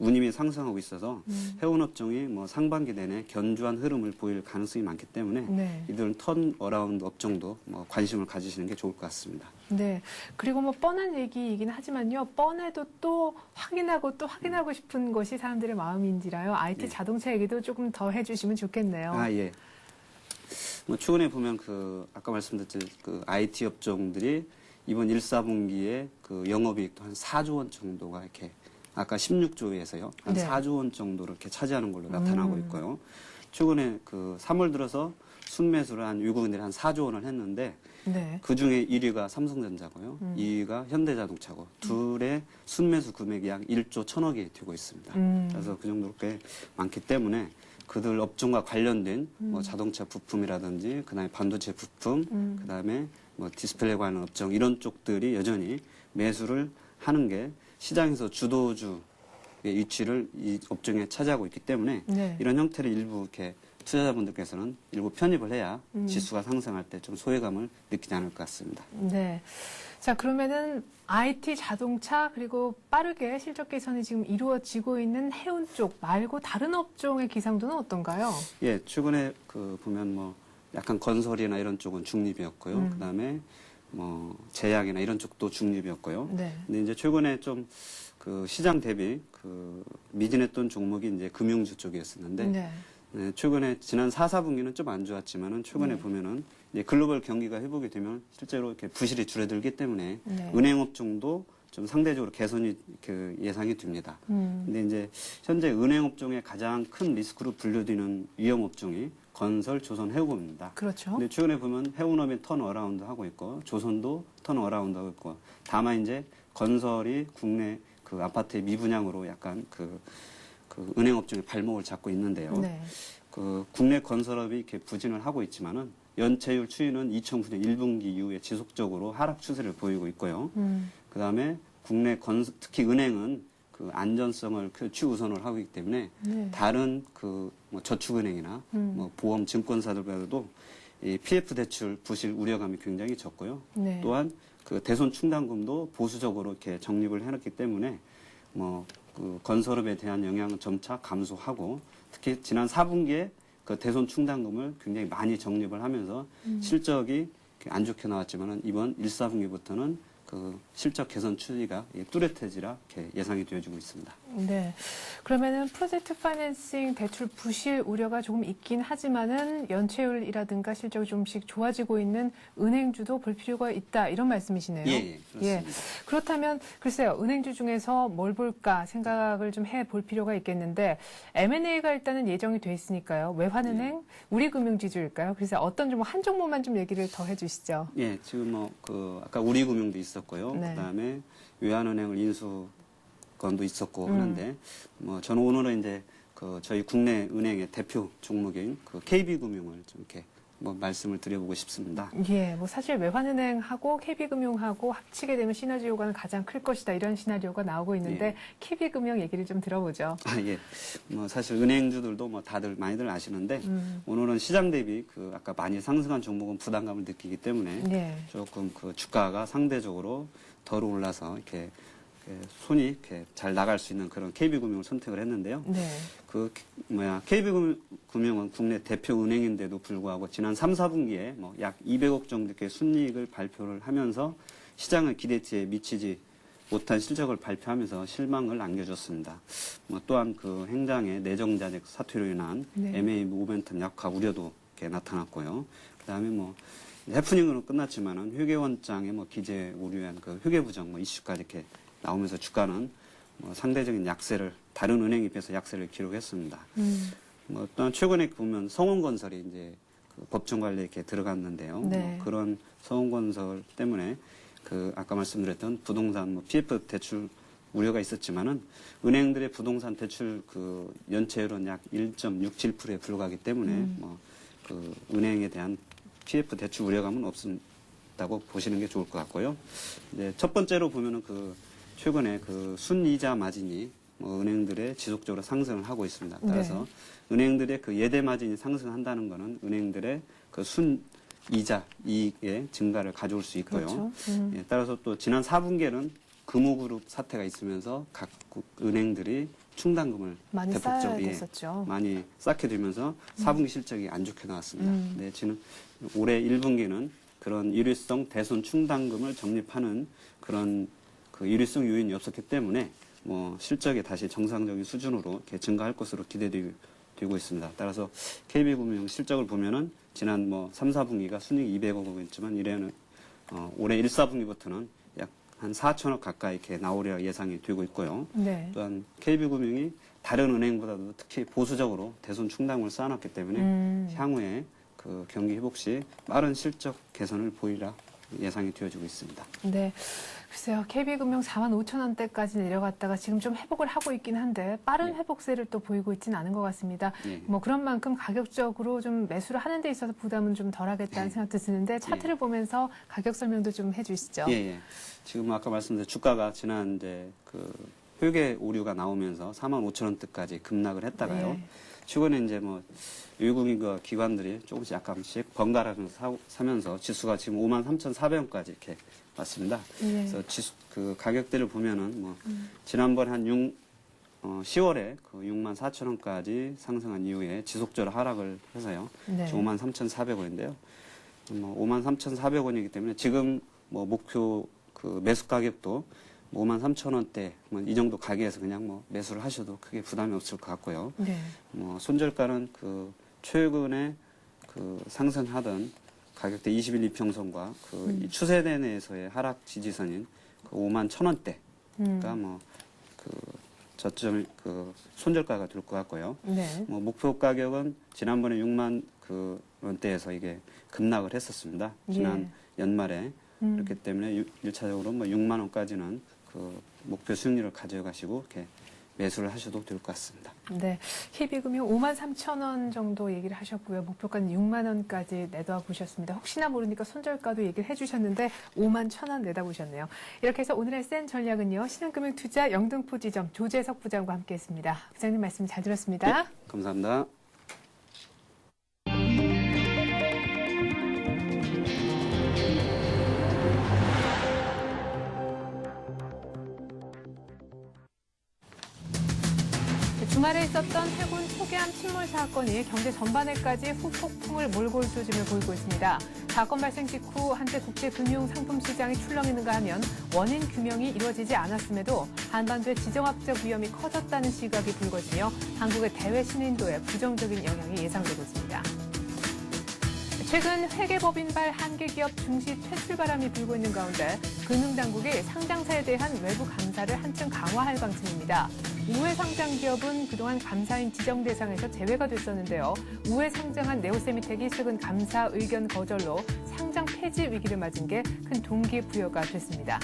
운임이 상승하고 있어서 해운업종이 뭐 상반기 내내 견조한 흐름을 보일 가능성이 많기 때문에 이들은 턴 어라운드 업종도 뭐 관심을 가지시는 게 좋을 것 같습니다. 네. 그리고 뭐 뻔한 얘기이긴 하지만요. 뻔해도 또 확인하고 싶은 것이 사람들의 마음인지라요. IT 자동차 얘기도 조금 더 해주시면 좋겠네요. 아, 예. 뭐 최근에 보면 그 아까 말씀드렸듯이 그 IT 업종들이 이번 1, 4분기에 그 영업이익도 한 4조 원 정도가 이렇게 아까 16조에서요 한 4조 원 정도를 이렇게 차지하는 걸로 나타나고 있고요. 최근에 그 3월 들어서 순매수를 한 외국인들이 한 4조 원을 했는데 그 중에 1위가 삼성전자고요, 2위가 현대자동차고 둘의 순매수 금액이 약 1조 1,000억이 되고 있습니다. 그래서 그 정도로 꽤 많기 때문에 그들 업종과 관련된 뭐 자동차 부품이라든지 그다음에 반도체 부품, 그다음에 뭐 디스플레이 관련 업종 이런 쪽들이 여전히 매수를 하는 게 시장에서 주도주의 위치를 이 업종에 차지하고 있기 때문에 이런 형태를 일부 이렇게 투자자분들께서는 일부 편입을 해야 지수가 상승할 때 좀 소외감을 느끼지 않을 것 같습니다. 네. 자, 그러면은 IT, 자동차, 그리고 빠르게 실적 개선이 지금 이루어지고 있는 해운 쪽 말고 다른 업종의 기상도는 어떤가요? 예, 최근에 그 보면 뭐 약간 건설이나 이런 쪽은 중립이었고요. 그다음에 뭐 제약이나 이런 쪽도 중립이었고요. 근데 이제 최근에 좀 그 시장 대비 그 미진했던 종목이 이제 금융주 쪽이었었는데 최근에 지난 4, 4분기는 좀 안 좋았지만은 최근에 보면은 이제 글로벌 경기가 회복이 되면 실제로 이렇게 부실이 줄어들기 때문에 은행업종도 좀 상대적으로 개선이 그 예상이 됩니다. 근데 이제 현재 은행업종의 가장 큰 리스크로 분류되는 위험업종이 건설, 조선, 해운업입니다. 그렇죠. 근데 최근에 보면 해운업이 턴 어라운드 하고 있고 조선도 턴 어라운드 하고 있고 다만 이제 건설이 국내 그 아파트의 미분양으로 약간 그 은행업종의 발목을 잡고 있는데요. 그 국내 건설업이 이렇게 부진을 하고 있지만은 연체율 추이는 2009년 1분기 이후에 지속적으로 하락 추세를 보이고 있고요. 그다음에 국내 특히 은행은 그 안전성을 최우선을 하고 있기 때문에 다른 그 뭐 저축은행이나 뭐 보험 증권사들보다도 이 PF 대출 부실 우려감이 굉장히 적고요. 또한 그 대손 충당금도 보수적으로 이렇게 적립을 해놨기 때문에 뭐 그 건설업에 대한 영향은 점차 감소하고 특히 지난 4분기에 그 대손 충당금을 굉장히 많이 적립을 하면서 실적이 안 좋게 나왔지만은 이번 1, 4분기부터는 그 실적 개선 추이가 뚜렷해지라 이렇게 예상이 되어지고 있습니다. 네. 그러면은 프로젝트 파이낸싱 대출 부실 우려가 조금 있긴 하지만은 연체율이라든가 실적이 조금씩 좋아지고 있는 은행주도 볼 필요가 있다 이런 말씀이시네요. 예, 그렇습니다. 그렇다면 글쎄요, 은행주 중에서 뭘 볼까 생각을 좀 해볼 필요가 있겠는데 M&A가 일단은 예정이 돼 있으니까요. 외환은행, 우리금융지주일까요? 그래서 어떤 좀 한 종목만 좀 얘기를 더 해주시죠. 예, 지금 뭐 그 아까 우리금융도 있었고요. 그다음에 외환은행을 인수건도 있었고 하는데 뭐 저는 오늘은 이제 그 저희 국내 은행의 대표 종목인 그 KB금융을 좀 이렇게 뭐 말씀을 드려보고 싶습니다. 예, 뭐 사실 외환은행하고 KB금융하고 합치게 되면 시너지 효과는 가장 클 것이다 이런 시나리오가 나오고 있는데 KB금융 얘기를 좀 들어보죠. 아, 예. 뭐 사실 은행주들도 뭐 다들 많이들 아시는데 오늘은 시장 대비 그 아까 많이 상승한 종목은 부담감을 느끼기 때문에 조금 그 주가가 상대적으로 덜 올라서 이렇게 손이 이렇게 잘 나갈 수 있는 그런 KB금융을 선택을 했는데요. KB금융은 국내 대표 은행인데도 불구하고 지난 3, 4분기에 뭐 약 200억 정도의 순이익을 발표를 하면서 시장의 기대치에 미치지 못한 실적을 발표하면서 실망을 안겨줬습니다. 뭐 또한 그 행장의 내정자재 사퇴로 인한 M&A 모멘텀 약화 우려도 이렇게 나타났고요. 그다음에 뭐 해프닝으로 끝났지만은 회계원장의 뭐 기재 오류한 그 회계부정 뭐 이슈까지 이렇게 나오면서 주가는 뭐 상대적인 약세를 다른 은행에 비해서 약세를 기록했습니다. 뭐 또한 최근에 보면 성원건설이 이제 그 법정 관리에 이렇게 들어갔는데요. 뭐 그런 성원건설 때문에 그 아까 말씀드렸던 부동산 뭐 PF 대출 우려가 있었지만은 은행들의 부동산 대출 그 연체율은 약 1.67%에 불과하기 때문에 그 은행에 대한 PF 대출 우려감은 없다고 보시는 게 좋을 것 같고요. 이제 첫 번째로 보면은 그 최근에 그 순이자 마진이 은행들의 지속적으로 상승을 하고 있습니다. 따라서 은행들의 그 예대 마진이 상승한다는 것은 은행들의 그 순이자 이익의 증가를 가져올 수 있고요. 그렇죠. 예, 따라서 또 지난 4분기에는 금호그룹 사태가 있으면서 각 은행들이 충당금을 많이 대폭적으로 쌓였었죠. 많이 쌓게 되면서 4분기 실적이 안 좋게 나왔습니다. 네, 지금 올해 1분기는 그런 일회성 대손 충당금을 적립하는 그런 그 일회성 요인이 없었기 때문에 실적이 다시 정상적인 수준으로 이렇게 증가할 것으로 기대되고 있습니다. 따라서 KB금융 실적을 보면은 지난 3, 4분기가 순이익 200억 원이었지만 올해 1, 4분기부터는 약 한 4천억 가까이 이렇게 나오려 예상이 되고 있고요. 네. 또한 KB금융이 다른 은행보다도 특히 보수적으로 대손 충당을 쌓아놨기 때문에 향후에 그 경기 회복 시 빠른 실적 개선을 보이라 예상이 되어지고 있습니다. 네. 글쎄요, KB금융 45,000원대까지 내려갔다가 지금 좀 회복을 하고 있긴 한데 빠른 회복세를 또 보이고 있지는 않은 것 같습니다. 그런 만큼 가격적으로 좀 매수를 하는 데 있어서 부담은 좀 덜하겠다는 생각도 드는데 차트를 보면서 가격 설명도 좀 해주시죠. 예. 지금 아까 말씀드린 주가가 지난 그 회계 오류가 나오면서 45,000원대까지 급락을 했다가요. 최근에 이제 외국인과 기관들이 약간씩 번갈아가면서 사면서 지수가 지금 53,400원까지 이렇게 왔습니다. 그래서 그 가격대를 보면은 지난번 한 10월에 그 64,000원까지 상승한 이후에 지속적으로 하락을 해서요. 지금 53,400원인데요. 53,400원이기 때문에 지금 목표 그 매수 가격도 53,000원대 이 정도 가격에서 그냥 매수를 하셔도 크게 부담이 없을 것 같고요. 손절가는 그 최근에 그 상승하던 가격대 20일 이평선과 그 추세대 내에서의 하락 지지선인 그 51,000원대가 그 저점 그 손절가가 될 것 같고요. 목표 가격은 지난번에 6만 그 원대에서 이게 급락을 했었습니다. 지난 연말에 그렇기 때문에 1차적으로 6만 원까지는 그 목표 수익률을 가져가시고 이렇게 매수를 하셔도 될 것 같습니다. 네, KB금융 53,000원 정도 얘기를 하셨고요. 목표가는 6만 원까지 내다보셨습니다. 혹시나 모르니까 손절가도 얘기를 해주셨는데 51,000원 내다보셨네요. 이렇게 해서 오늘의 센 전략은요. 신한금융투자 영등포 지점 조재석 부장과 함께했습니다. 부장님 말씀 잘 들었습니다. 네, 감사합니다. 주말에 있었던 해군 초계함 침몰 사건이 경제 전반에까지 후폭풍을 몰고 올 조짐을 보이고 있습니다. 사건 발생 직후 한때 국제금융상품시장이 출렁이는가 하면 원인 규명이 이루어지지 않았음에도 한반도의 지정학적 위험이 커졌다는 시각이 불거지며 한국의 대외 신인도에 부정적인 영향이 예상되고 있습니다. 최근 회계법인발 한계 기업 중시 퇴출 바람이 불고 있는 가운데 금융당국이 상장사에 대한 외부 감사를 한층 강화할 방침입니다. 우회 상장 기업은 그동안 감사인 지정 대상에서 제외가 됐었는데요. 우회 상장한 네오세미텍이 최근 감사 의견 거절로 상장 폐지 위기를 맞은 게 큰 동기부여가 됐습니다.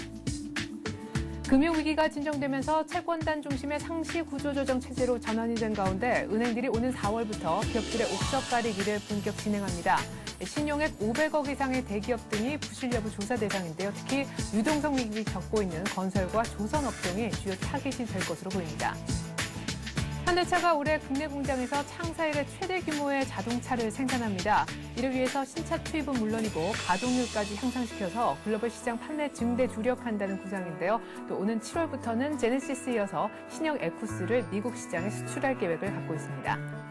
금융위기가 진정되면서 채권단 중심의 상시 구조조정 체제로 전환이 된 가운데 은행들이 오는 4월부터 기업들의 옥석 가리기를 본격 진행합니다. 신용액 500억 이상의 대기업 등이 부실 여부 조사 대상인데요. 특히 유동성 위기를 겪고 있는 건설과 조선업종이 주요 타깃이 될 것으로 보입니다. 현대차가 올해 국내 공장에서 창사 이래 최대 규모의 자동차를 생산합니다. 이를 위해서 신차 투입은 물론이고 가동률까지 향상시켜서 글로벌 시장 판매 증대 주력한다는 구상인데요. 또 오는 7월부터는 제네시스에 이어서 신형 에쿠스를 미국 시장에 수출할 계획을 갖고 있습니다.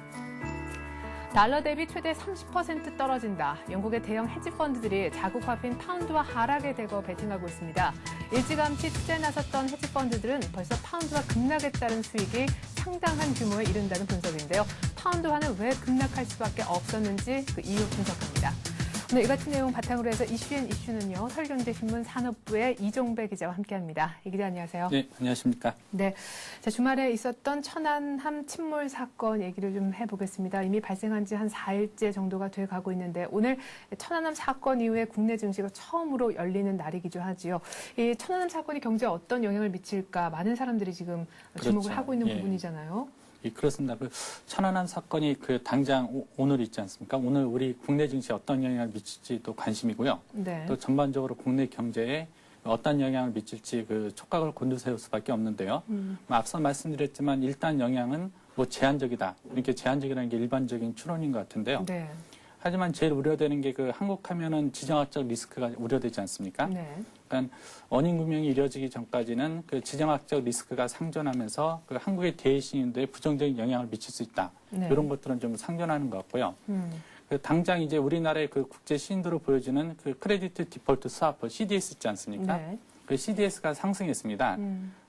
달러 대비 최대 30% 떨어진다. 영국의 대형 헤지펀드들이 자국 화폐인 파운드와 하락에 대거 베팅하고 있습니다. 일찌감치 투자에 나섰던 헤지펀드들은 벌써 파운드와 급락에 따른 수익이 상당한 규모에 이른다는 분석인데요. 파운드화는 왜 급락할 수밖에 없었는지 그 이유 분석합니다. 네, 이 같은 내용 바탕으로 해서 이슈앤 이슈는요. 서울경제신문 산업부의 이종배 기자와 함께합니다. 이 기자 안녕하세요. 네, 안녕하십니까. 네, 자, 주말에 있었던 천안함 침몰 사건 얘기를 좀 해보겠습니다. 이미 발생한 지 한 4일째 정도가 돼가고 있는데 오늘 천안함 사건 이후에 국내 증시가 처음으로 열리는 날이기도 하지요. 이 천안함 사건이 경제에 어떤 영향을 미칠까 많은 사람들이 지금 주목을 그렇죠. 하고 있는 예. 부분이잖아요. 예, 그렇습니다. 그 천안함 사건이 당장 오늘 있지 않습니까? 오늘 우리 국내 증시에 어떤 영향을 미칠지 또 관심이고요. 네. 또 전반적으로 국내 경제에 어떤 영향을 미칠지 촉각을 곤두세울 수밖에 없는데요. 앞서 말씀드렸지만 일단 영향은 제한적이다. 이렇게 제한적이라는 게 일반적인 추론인 것 같은데요. 네. 하지만 제일 우려되는 게 한국 하면은 지정학적 리스크가 우려되지 않습니까? 네. 그러니까 원인 규명이 이루어지기 전까지는 지정학적 리스크가 상존하면서 한국의 대외 신인도에 부정적인 영향을 미칠 수 있다. 네. 이런 것들은 좀 상존하는 것 같고요. 당장 이제 우리나라의 국제 신인도로 보여지는 크레디트 디폴트 스와프 CDS 있지 않습니까? 네. CDS가 상승했습니다.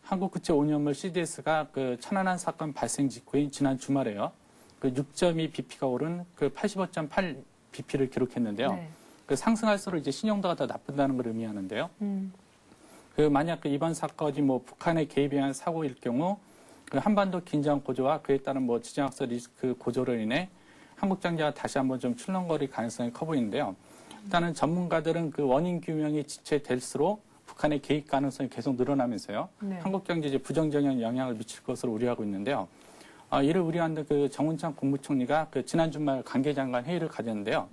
한국 국채 5년물 CDS가 천안함 사건 발생 직후인 지난 주말에요. 6.2 BP가 오른 85.8 BP를 기록했는데요. 네. 상승할수록 이제 신용도가 더 나쁜다는 걸 의미하는데요. 만약 이번 사건이 북한의 개입에 의한 사고일 경우 한반도 긴장 고조와 그에 따른 지정학적 리스크 고조로 인해 한국 경제가 다시 한번 좀 출렁거릴 가능성이 커 보이는데요. 일단은 전문가들은 원인 규명이 지체될수록 북한의 개입 가능성이 계속 늘어나면서요. 네. 한국 경제에 부정적인 영향을 미칠 것으로 우려하고 있는데요. 이를 우려하는 정운창 국무총리가 지난 주말 관계장관 회의를 가졌는데요.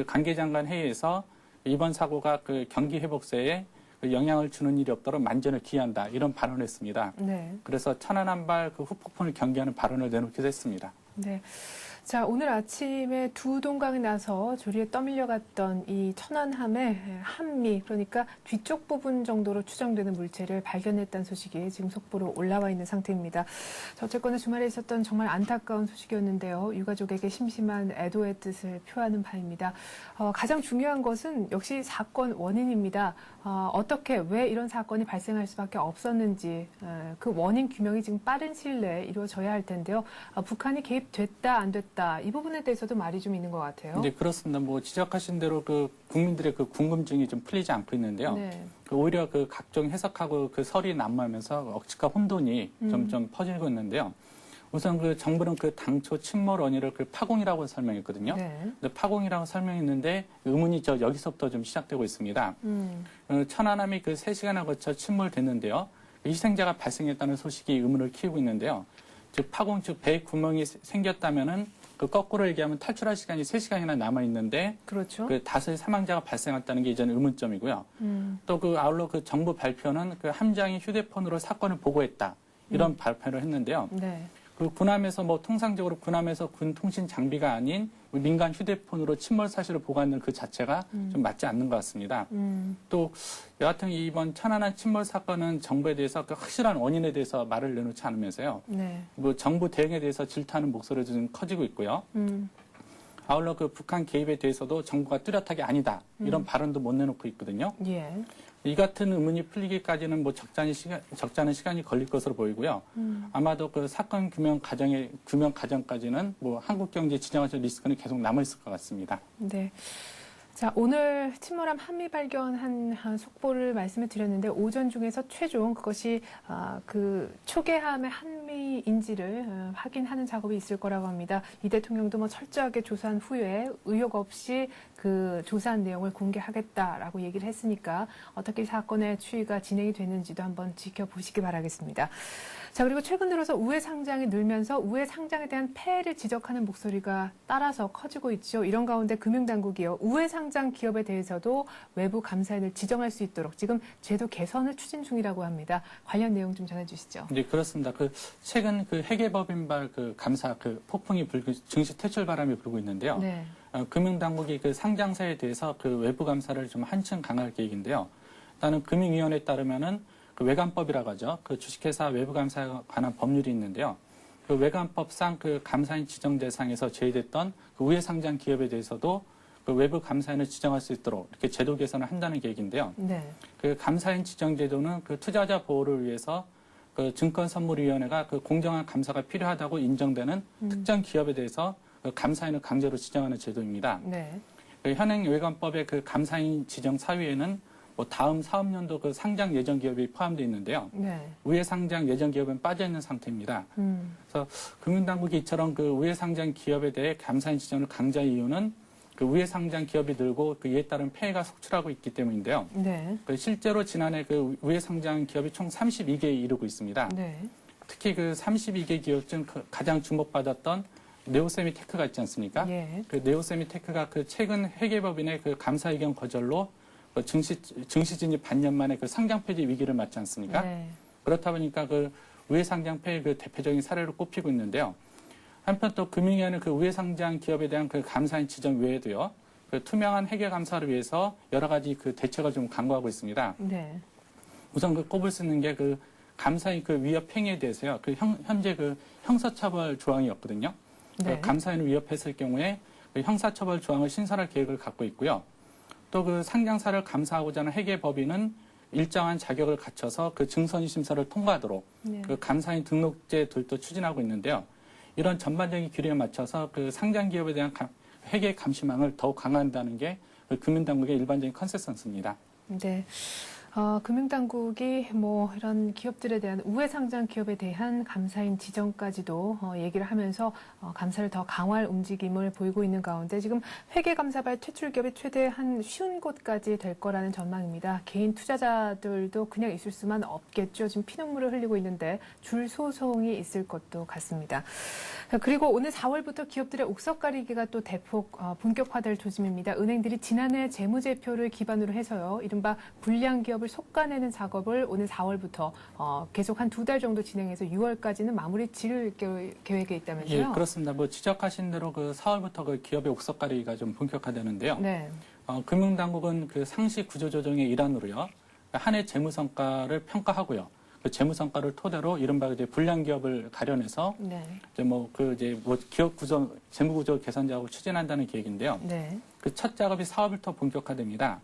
관계장관 회의에서 이번 사고가 경기 회복세에 영향을 주는 일이 없도록 만전을 기한다 이런 발언을 했습니다. 네. 그래서 천안함발 후폭풍을 경계하는 발언을 내놓기도 했습니다. 네. 자, 오늘 아침에 두 동강이 나서 조리에 떠밀려갔던 이 천안함의 한미, 그러니까 뒤쪽 부분 정도로 추정되는 물체를 발견했다는 소식이 지금 속보로 올라와 있는 상태입니다. 자, 어쨌거나 주말에 있었던 정말 안타까운 소식이었는데요. 유가족에게 심심한 애도의 뜻을 표하는 바입니다. 가장 중요한 것은 역시 사건 원인입니다. 어떻게, 왜 이런 사건이 발생할 수밖에 없었는지 그 원인 규명이 지금 빠른 시일 내에 이루어져야 할 텐데요. 북한이 개입됐다, 안 됐다. 이 부분에 대해서도 말이 좀 있는 것 같아요. 네, 그렇습니다. 지적하신 대로 국민들의 궁금증이 좀 풀리지 않고 있는데요. 네. 오히려 각종 해석하고 설이 난무하면서 억측과 혼돈이 점점 퍼지고 있는데요. 우선 정부는 당초 침몰 원인을 파공이라고 설명했거든요. 네. 근데 파공이라고 설명했는데 의문이 여기서부터 좀 시작되고 있습니다. 천안함이 3시간에 걸쳐 침몰됐는데요. 희생자가 발생했다는 소식이 의문을 키우고 있는데요. 즉 파공, 즉 배에 구멍이 생겼다면은 거꾸로 얘기하면 탈출할 시간이 3시간이나 남아 있는데, 그렇죠. 다수의 사망자가 발생했다는 게 이제는 의문점이고요. 또 아울러 정부 발표는 함장이 휴대폰으로 사건을 보고했다 이런 발표를 했는데요. 네. 군함에서 통상적으로 군함에서 군 통신 장비가 아닌 민간 휴대폰으로 침몰 사실을 보고하는 그 자체가 좀 맞지 않는 것 같습니다. 또 여하튼 이번 천안함 침몰 사건은 정부에 대해서 확실한 원인에 대해서 말을 내놓지 않으면서요. 네. 정부 대응에 대해서 질타하는 목소리도 좀 커지고 있고요. 아울러 북한 개입에 대해서도 정부가 뚜렷하게 아니다 이런 발언도 못 내놓고 있거든요. 예. 이 같은 의문이 풀리기까지는 적잖은 시간이 걸릴 것으로 보이고요. 아마도 사건 규명 과정까지는 한국 경제 지정학적 리스크는 계속 남아 있을 것 같습니다. 네. 자, 오늘 침몰함 한미 발견한 속보를 말씀을 드렸는데 오전 중에서 최종 그것이 초계함의 한미인지를 확인하는 작업이 있을 거라고 합니다. 이 대통령도 철저하게 조사한 후에 의혹 없이 조사한 내용을 공개하겠다라고 얘기를 했으니까 어떻게 사건의 추이가 진행이 됐는지도 한번 지켜보시기 바라겠습니다. 자, 그리고 최근 들어서 우회 상장이 늘면서 우회 상장에 대한 폐해를 지적하는 목소리가 따라서 커지고 있죠. 이런 가운데 금융당국이요. 우회 상장 기업에 대해서도 외부 감사인을 지정할 수 있도록 지금 제도 개선을 추진 중이라고 합니다. 관련 내용 좀 전해주시죠. 네, 그렇습니다. 최근 회계법인발 감사 폭풍이 불고 증시 퇴출 바람이 불고 있는데요. 네. 금융당국이 상장사에 대해서 외부 감사를 좀 한층 강화할 계획인데요. 일단은 금융위원회에 따르면은 외관법이라고 하죠. 주식회사 외부 감사에 관한 법률이 있는데요. 외관법상 감사인 지정 대상에서 제외됐던 우회 상장 기업에 대해서도 외부 감사인을 지정할 수 있도록 이렇게 제도 개선을 한다는 계획인데요. 네. 감사인 지정 제도는 투자자 보호를 위해서 증권선물위원회가 공정한 감사가 필요하다고 인정되는 특정 기업에 대해서 감사인을 강제로 지정하는 제도입니다. 네. 그 현행 외관법의 그 감사인 지정 사유에는 뭐 다음 사업년도 그 상장 예정 기업이 포함되어 있는데요. 네. 우회 상장 예정 기업은 빠져 있는 상태입니다. 그래서 금융당국이 이처럼 그 우회 상장 기업에 대해 감사인 지정을 강조한 이유는 그 우회 상장 기업이 늘고 그 이에 따른 폐해가 속출하고 있기 때문인데요. 네. 그 실제로 지난해 그 우회 상장 기업이 총 32개에 이르고 있습니다. 네. 특히 그 32개 기업 중 가장 주목받았던 네오세미테크가 있지 않습니까? 예. 그 네오세미테크가 그 최근 회계법인의 그 감사 의견 거절로 그 증시 진입 반년 만에 그 상장 폐지 위기를 맞지 않습니까? 네. 그렇다 보니까 그 우회 상장 폐해 그 대표적인 사례로 꼽히고 있는데요. 한편 또 금융위원회는 그 우회 상장 기업에 대한 그 감사인 지정 외에도요. 그 투명한 회계 감사를 위해서 여러 가지 그 대책을 좀 강구하고 있습니다. 네. 우선 그 꼽을 수 있는 게 그 감사인 그 위협 행위에 대해서요. 그 현재 그 형사처벌 조항이 없거든요. 네. 그 감사인을 위협했을 경우에 그 형사처벌 조항을 신설할 계획을 갖고 있고요. 또 그 상장사를 감사하고자 하는 회계법인은 일정한 자격을 갖춰서 그 증선 심사를 통과하도록 네. 그 감사인 등록제들도 추진하고 있는데요. 이런 전반적인 규례에 맞춰서 그 상장 기업에 대한 회계 감시망을 더욱 강화한다는 게 그 금융당국의 일반적인 컨센서스입니다. 네. 금융당국이 뭐 이런 기업들에 대한 우회 상장 기업에 대한 감사인 지정까지도 얘기를 하면서 감사를 더 강화할 움직임을 보이고 있는 가운데 지금 회계감사발 퇴출 기업이 최대 한 50곳까지 될 거라는 전망입니다. 개인 투자자들도 그냥 있을 수만 없겠죠. 지금 피눈물을 흘리고 있는데 줄 소송이 있을 것도 같습니다. 그리고 오늘 4월부터 기업들의 옥석 가리기가 또 대폭 본격화될 조짐입니다. 은행들이 지난해 재무제표를 기반으로 해서요. 이른바 불량 기업을 솎아내는 작업을 오늘 4월부터 계속 한 2달 정도 진행해서 6월까지는 마무리 지을 계획에 있다면서요? 예, 그렇습니다. 뭐 지적하신 대로 그 4월부터 그 기업의 옥석 가리기가 좀 본격화되는데요. 네. 금융당국은 그 상시 구조조정의 일환으로요. 한 해 재무성과를 평가하고요. 그 재무성과를 토대로 이른바 이제 불량 기업을 가려내서 네. 이제 뭐 기업 구조, 재무구조 개선 작업을 추진한다는 계획인데요. 네. 그 첫 작업이 4월부터 본격화됩니다.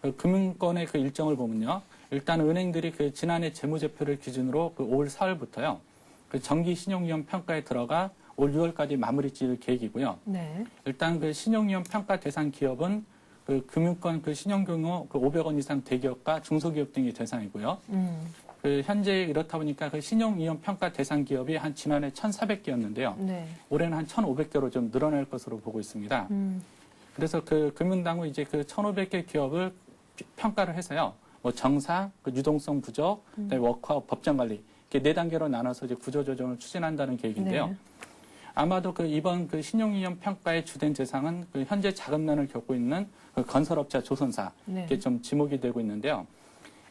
그 금융권의 그 일정을 보면요. 일단 은행들이 그 지난해 재무제표를 기준으로 그 올 4월부터요. 그 정기 신용위험 평가에 들어가 올 6월까지 마무리 지을 계획이고요. 네. 일단 그 신용위험 평가 대상 기업은 그 금융권 그 신용규모 그 500원 이상 대기업과 중소기업 등이 대상이고요. 그 현재 이렇다 보니까 그 신용위험 평가 대상 기업이 한 지난해 1,400개였는데요. 네. 올해는 한 1,500개로 좀 늘어날 것으로 보고 있습니다. 그래서 그 금융당국 이제 그 1,500개 기업을 평가를 해서요. 뭐 정사, 그 유동성 부족, 그다음에 워크아웃, 법정관리 이렇게 4단계로 나눠서 이제 구조조정을 추진한다는 계획인데요. 네. 아마도 그 이번 그 신용위험 평가의 주된 대상은 그 현재 자금난을 겪고 있는 그 건설업체 조선사 네. 이게 좀 지목이 되고 있는데요.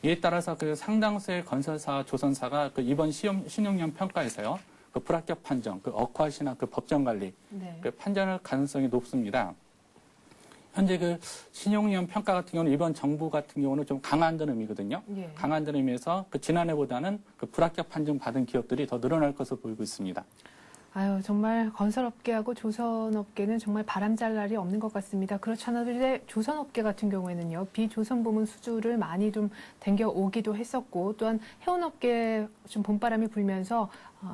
이에 따라서 그 상당수의 건설사, 조선사가 그 이번 신용위험 평가에서요. 그 불합격 판정, 그 억화시나 그 법정관리 네. 그 판정할 가능성이 높습니다. 현재 그 신용위험 평가 같은 경우는 이번 정부 같은 경우는 좀 강화한다는 의미거든요. 예. 강화한다는 의미에서 그 지난해보다는 그 불합격 판정 받은 기업들이 더 늘어날 것으로 보이고 있습니다. 아유, 정말 건설업계하고 조선업계는 정말 바람잘 날이 없는 것 같습니다. 그렇지 않아도 이제 조선업계 같은 경우에는요, 비조선 부문 수주를 많이 좀 댕겨오기도 했었고, 또한 해운업계 좀 봄바람이 불면서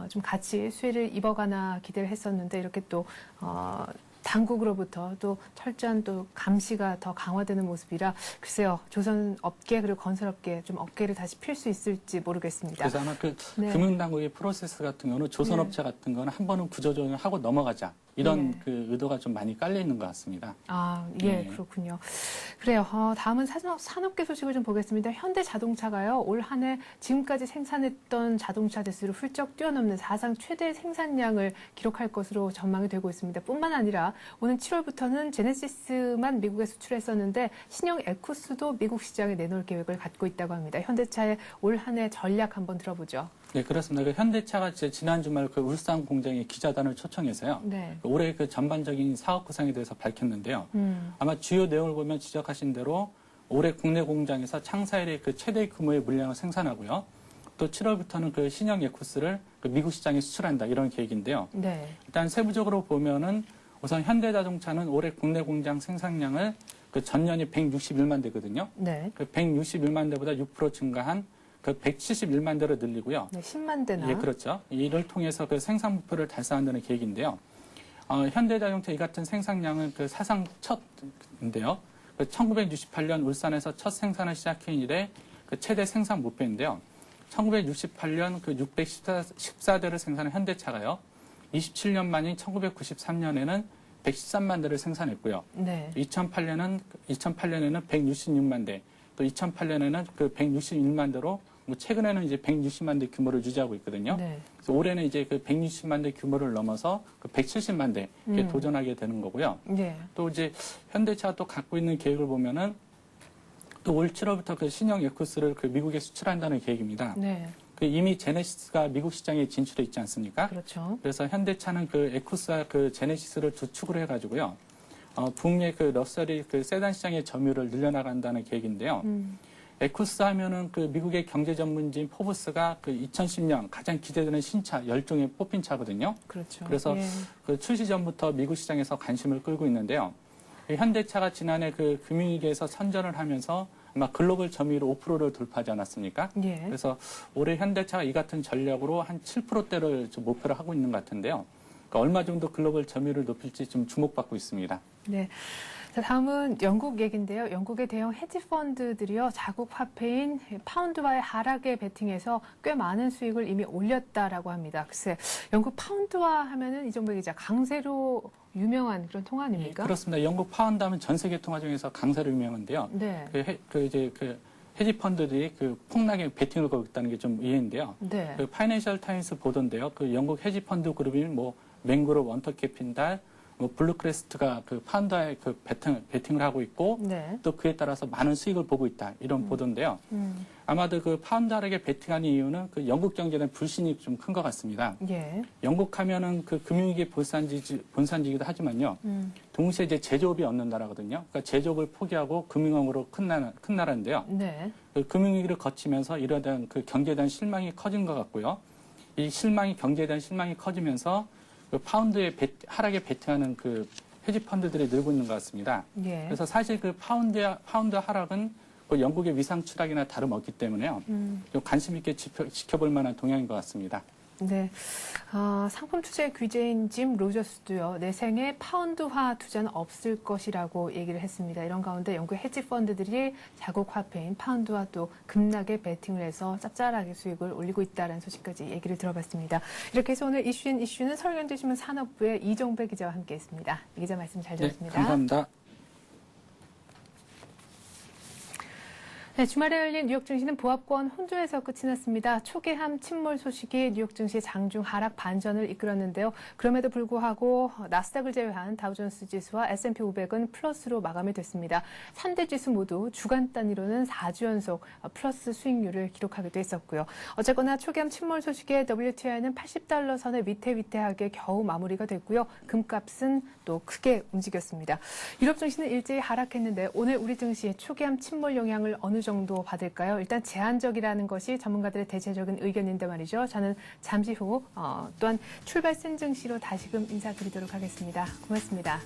좀 같이 수혜를 입어가나 기대를 했었는데, 이렇게 또, 당국으로부터 또 철저한 또 감시가 더 강화되는 모습이라 글쎄요, 조선업계 그리고 건설업계 좀 어깨를 다시 필 수 있을지 모르겠습니다. 그래서 아마 그 네. 금융당국의 프로세스 같은 경우는 조선업체 같은 거는 한 번은 구조조정을 하고 넘어가자 이런 네. 그 의도가 좀 많이 깔려 있는 것 같습니다. 아, 예, 네. 그렇군요. 그래요. 다음은 산업계 소식을 좀 보겠습니다. 현대자동차가요, 올 한 해 지금까지 생산했던 자동차 대수를 훌쩍 뛰어넘는 사상 최대 생산량을 기록할 것으로 전망이 되고 있습니다. 뿐만 아니라 오는 7월부터는 제네시스만 미국에 수출했었는데 신형 에쿠스도 미국 시장에 내놓을 계획을 갖고 있다고 합니다. 현대차의 올 한 해 전략 한번 들어보죠. 네, 그렇습니다. 그 현대차가 지난 주말 그 울산 공장에 기자단을 초청해서요. 네. 올해 그 전반적인 사업 구상에 대해서 밝혔는데요. 아마 주요 내용을 보면 지적하신 대로 올해 국내 공장에서 창사 이래 그 최대 규모의 물량을 생산하고요. 또 7월부터는 그 신형 에쿠스를 그 미국 시장에 수출한다 이런 계획인데요. 네. 일단 세부적으로 보면은 우선 현대자동차는 올해 국내 공장 생산량을 그 전년이 161만 대거든요. 네. 그 161만 대보다 6% 증가한 그 171만 대로 늘리고요. 네, 10만 대나. 예, 그렇죠. 이를 통해서 그 생산 목표를 달성한다는 계획인데요. 현대자동차 이 같은 생산량은 그 사상 첫인데요. 1968년 울산에서 첫 생산을 시작한 이래 그 최대 생산 목표인데요. 1968년 그 614대를 생산한 현대차가요. 27년 만인 1993년에는 113만 대를 생산했고요. 네. 2008년에는 166만 대, 또 2008년에는 그 161만 대로 뭐 최근에는 이제 160만 대 규모를 유지하고 있거든요. 네. 그래서 올해는 이제 그 160만 대 규모를 넘어서 그 170만 대에 도전하게 되는 거고요. 네. 또 이제 현대차가 또 갖고 있는 계획을 보면은 또 올 7월부터 그 신형 에쿠스를 그 미국에 수출한다는 계획입니다. 네. 그 이미 제네시스가 미국 시장에 진출해 있지 않습니까? 그렇죠. 그래서 현대차는 그 에쿠스와 그 제네시스를 두 축으로 해가지고요. 북미의 그 럭셔리 그 세단 시장의 점유율을 늘려나간다는 계획인데요. 에쿠스 하면은 그 미국의 경제 전문지인 포브스가 그 2010년 가장 기대되는 신차 10종에 뽑힌 차거든요. 그렇죠. 그래서 예. 그 출시 전부터 미국 시장에서 관심을 끌고 있는데요. 현대차가 지난해 그 금융위기에서 선전을 하면서 아마 글로벌 점유율 5%를 돌파하지 않았습니까? 예. 그래서 올해 현대차가 이 같은 전략으로 한 7%대를 좀 목표로 하고 있는 것 같은데요. 그러니까 얼마 정도 글로벌 점유율을 높일지 좀 주목받고 있습니다. 네. 자, 다음은 영국 얘기인데요. 영국의 대형 헤지펀드들이요, 자국 화폐인 파운드와의 하락에 베팅해서 꽤 많은 수익을 이미 올렸다라고 합니다. 글쎄, 영국 파운드화 하면은 이정배 기자, 강세로 유명한 그런 통화 아닙니까? 그렇습니다. 영국 파운드 하면 전 세계 통화 중에서 강세로 유명한데요. 네. 그 헤지 펀드들이 그 폭락에 베팅을 걸고 있다는 게 좀 의외인데요. 네. 그 파이낸셜 타임스 보도인데요. 그 영국 헤지 펀드 그룹인 뭐 맹그로, 원터캐핀달, 뭐 블루크레스트가 그 파운드에 그 베팅을 하고 있고 네. 또 그에 따라서 많은 수익을 보고 있다 이런 보도인데요. 아마도 그 파운드 하락에 베팅하는 이유는 그 영국 경제에 대한 불신이 좀 큰 것 같습니다. 예. 영국 하면은 그 금융위기 본산지기도 하지만요. 동시에 이제 제조업이 없는 나라거든요. 그러니까 제조업을 포기하고 금융업으로 큰 나라인데요. 네. 그 금융위기를 거치면서 이러한 그 경제에 대한 실망이 커진 것 같고요. 이 경제에 대한 실망이 커지면서 그 파운드의 하락에 베팅하는 그 헤지 펀드들이 늘고 있는 것 같습니다. 예. 그래서 사실 그 파운드 하락은 그 영국의 위상 추락이나 다름없기 때문에요. 좀 관심 있게 지켜볼 만한 동향인 것 같습니다. 네. 상품 투자의 귀재인 짐 로저스도요, 내생에 파운드화 투자는 없을 것이라고 얘기를 했습니다. 이런 가운데 영국 헤지 펀드들이 자국 화폐인 파운드화 또 급락에 베팅을 해서 짭짤하게 수익을 올리고 있다는 소식까지 얘기를 들어봤습니다. 이렇게 해서 오늘 이슈는 서울경제신문 산업부의 이정배 기자와 함께했습니다. 이 기자 말씀 잘 들었습니다. 네, 감사합니다. 네, 주말에 열린 뉴욕 증시는 보합권 혼조에서 끝이 났습니다. 초계함 침몰 소식이 뉴욕 증시의 장중 하락 반전을 이끌었는데요. 그럼에도 불구하고 나스닥을 제외한 다우존스 지수와 S&P 500은 플러스로 마감이 됐습니다. 3대 지수 모두 주간 단위로는 4주 연속 플러스 수익률을 기록하기도 했었고요. 어쨌거나 초계함 침몰 소식에 WTI는 80달러 선에 위태위태하게 겨우 마무리가 됐고요. 금값은 또 크게 움직였습니다. 유럽 증시는 일제히 하락했는데 오늘 우리 증시 초계함 침몰 영향을 어느 정도 받을까요? 일단 제한적이라는 것이 전문가들의 대체적인 의견인데 말이죠. 저는 잠시 후 또한 출발 센 증시로 다시금 인사드리도록 하겠습니다. 고맙습니다.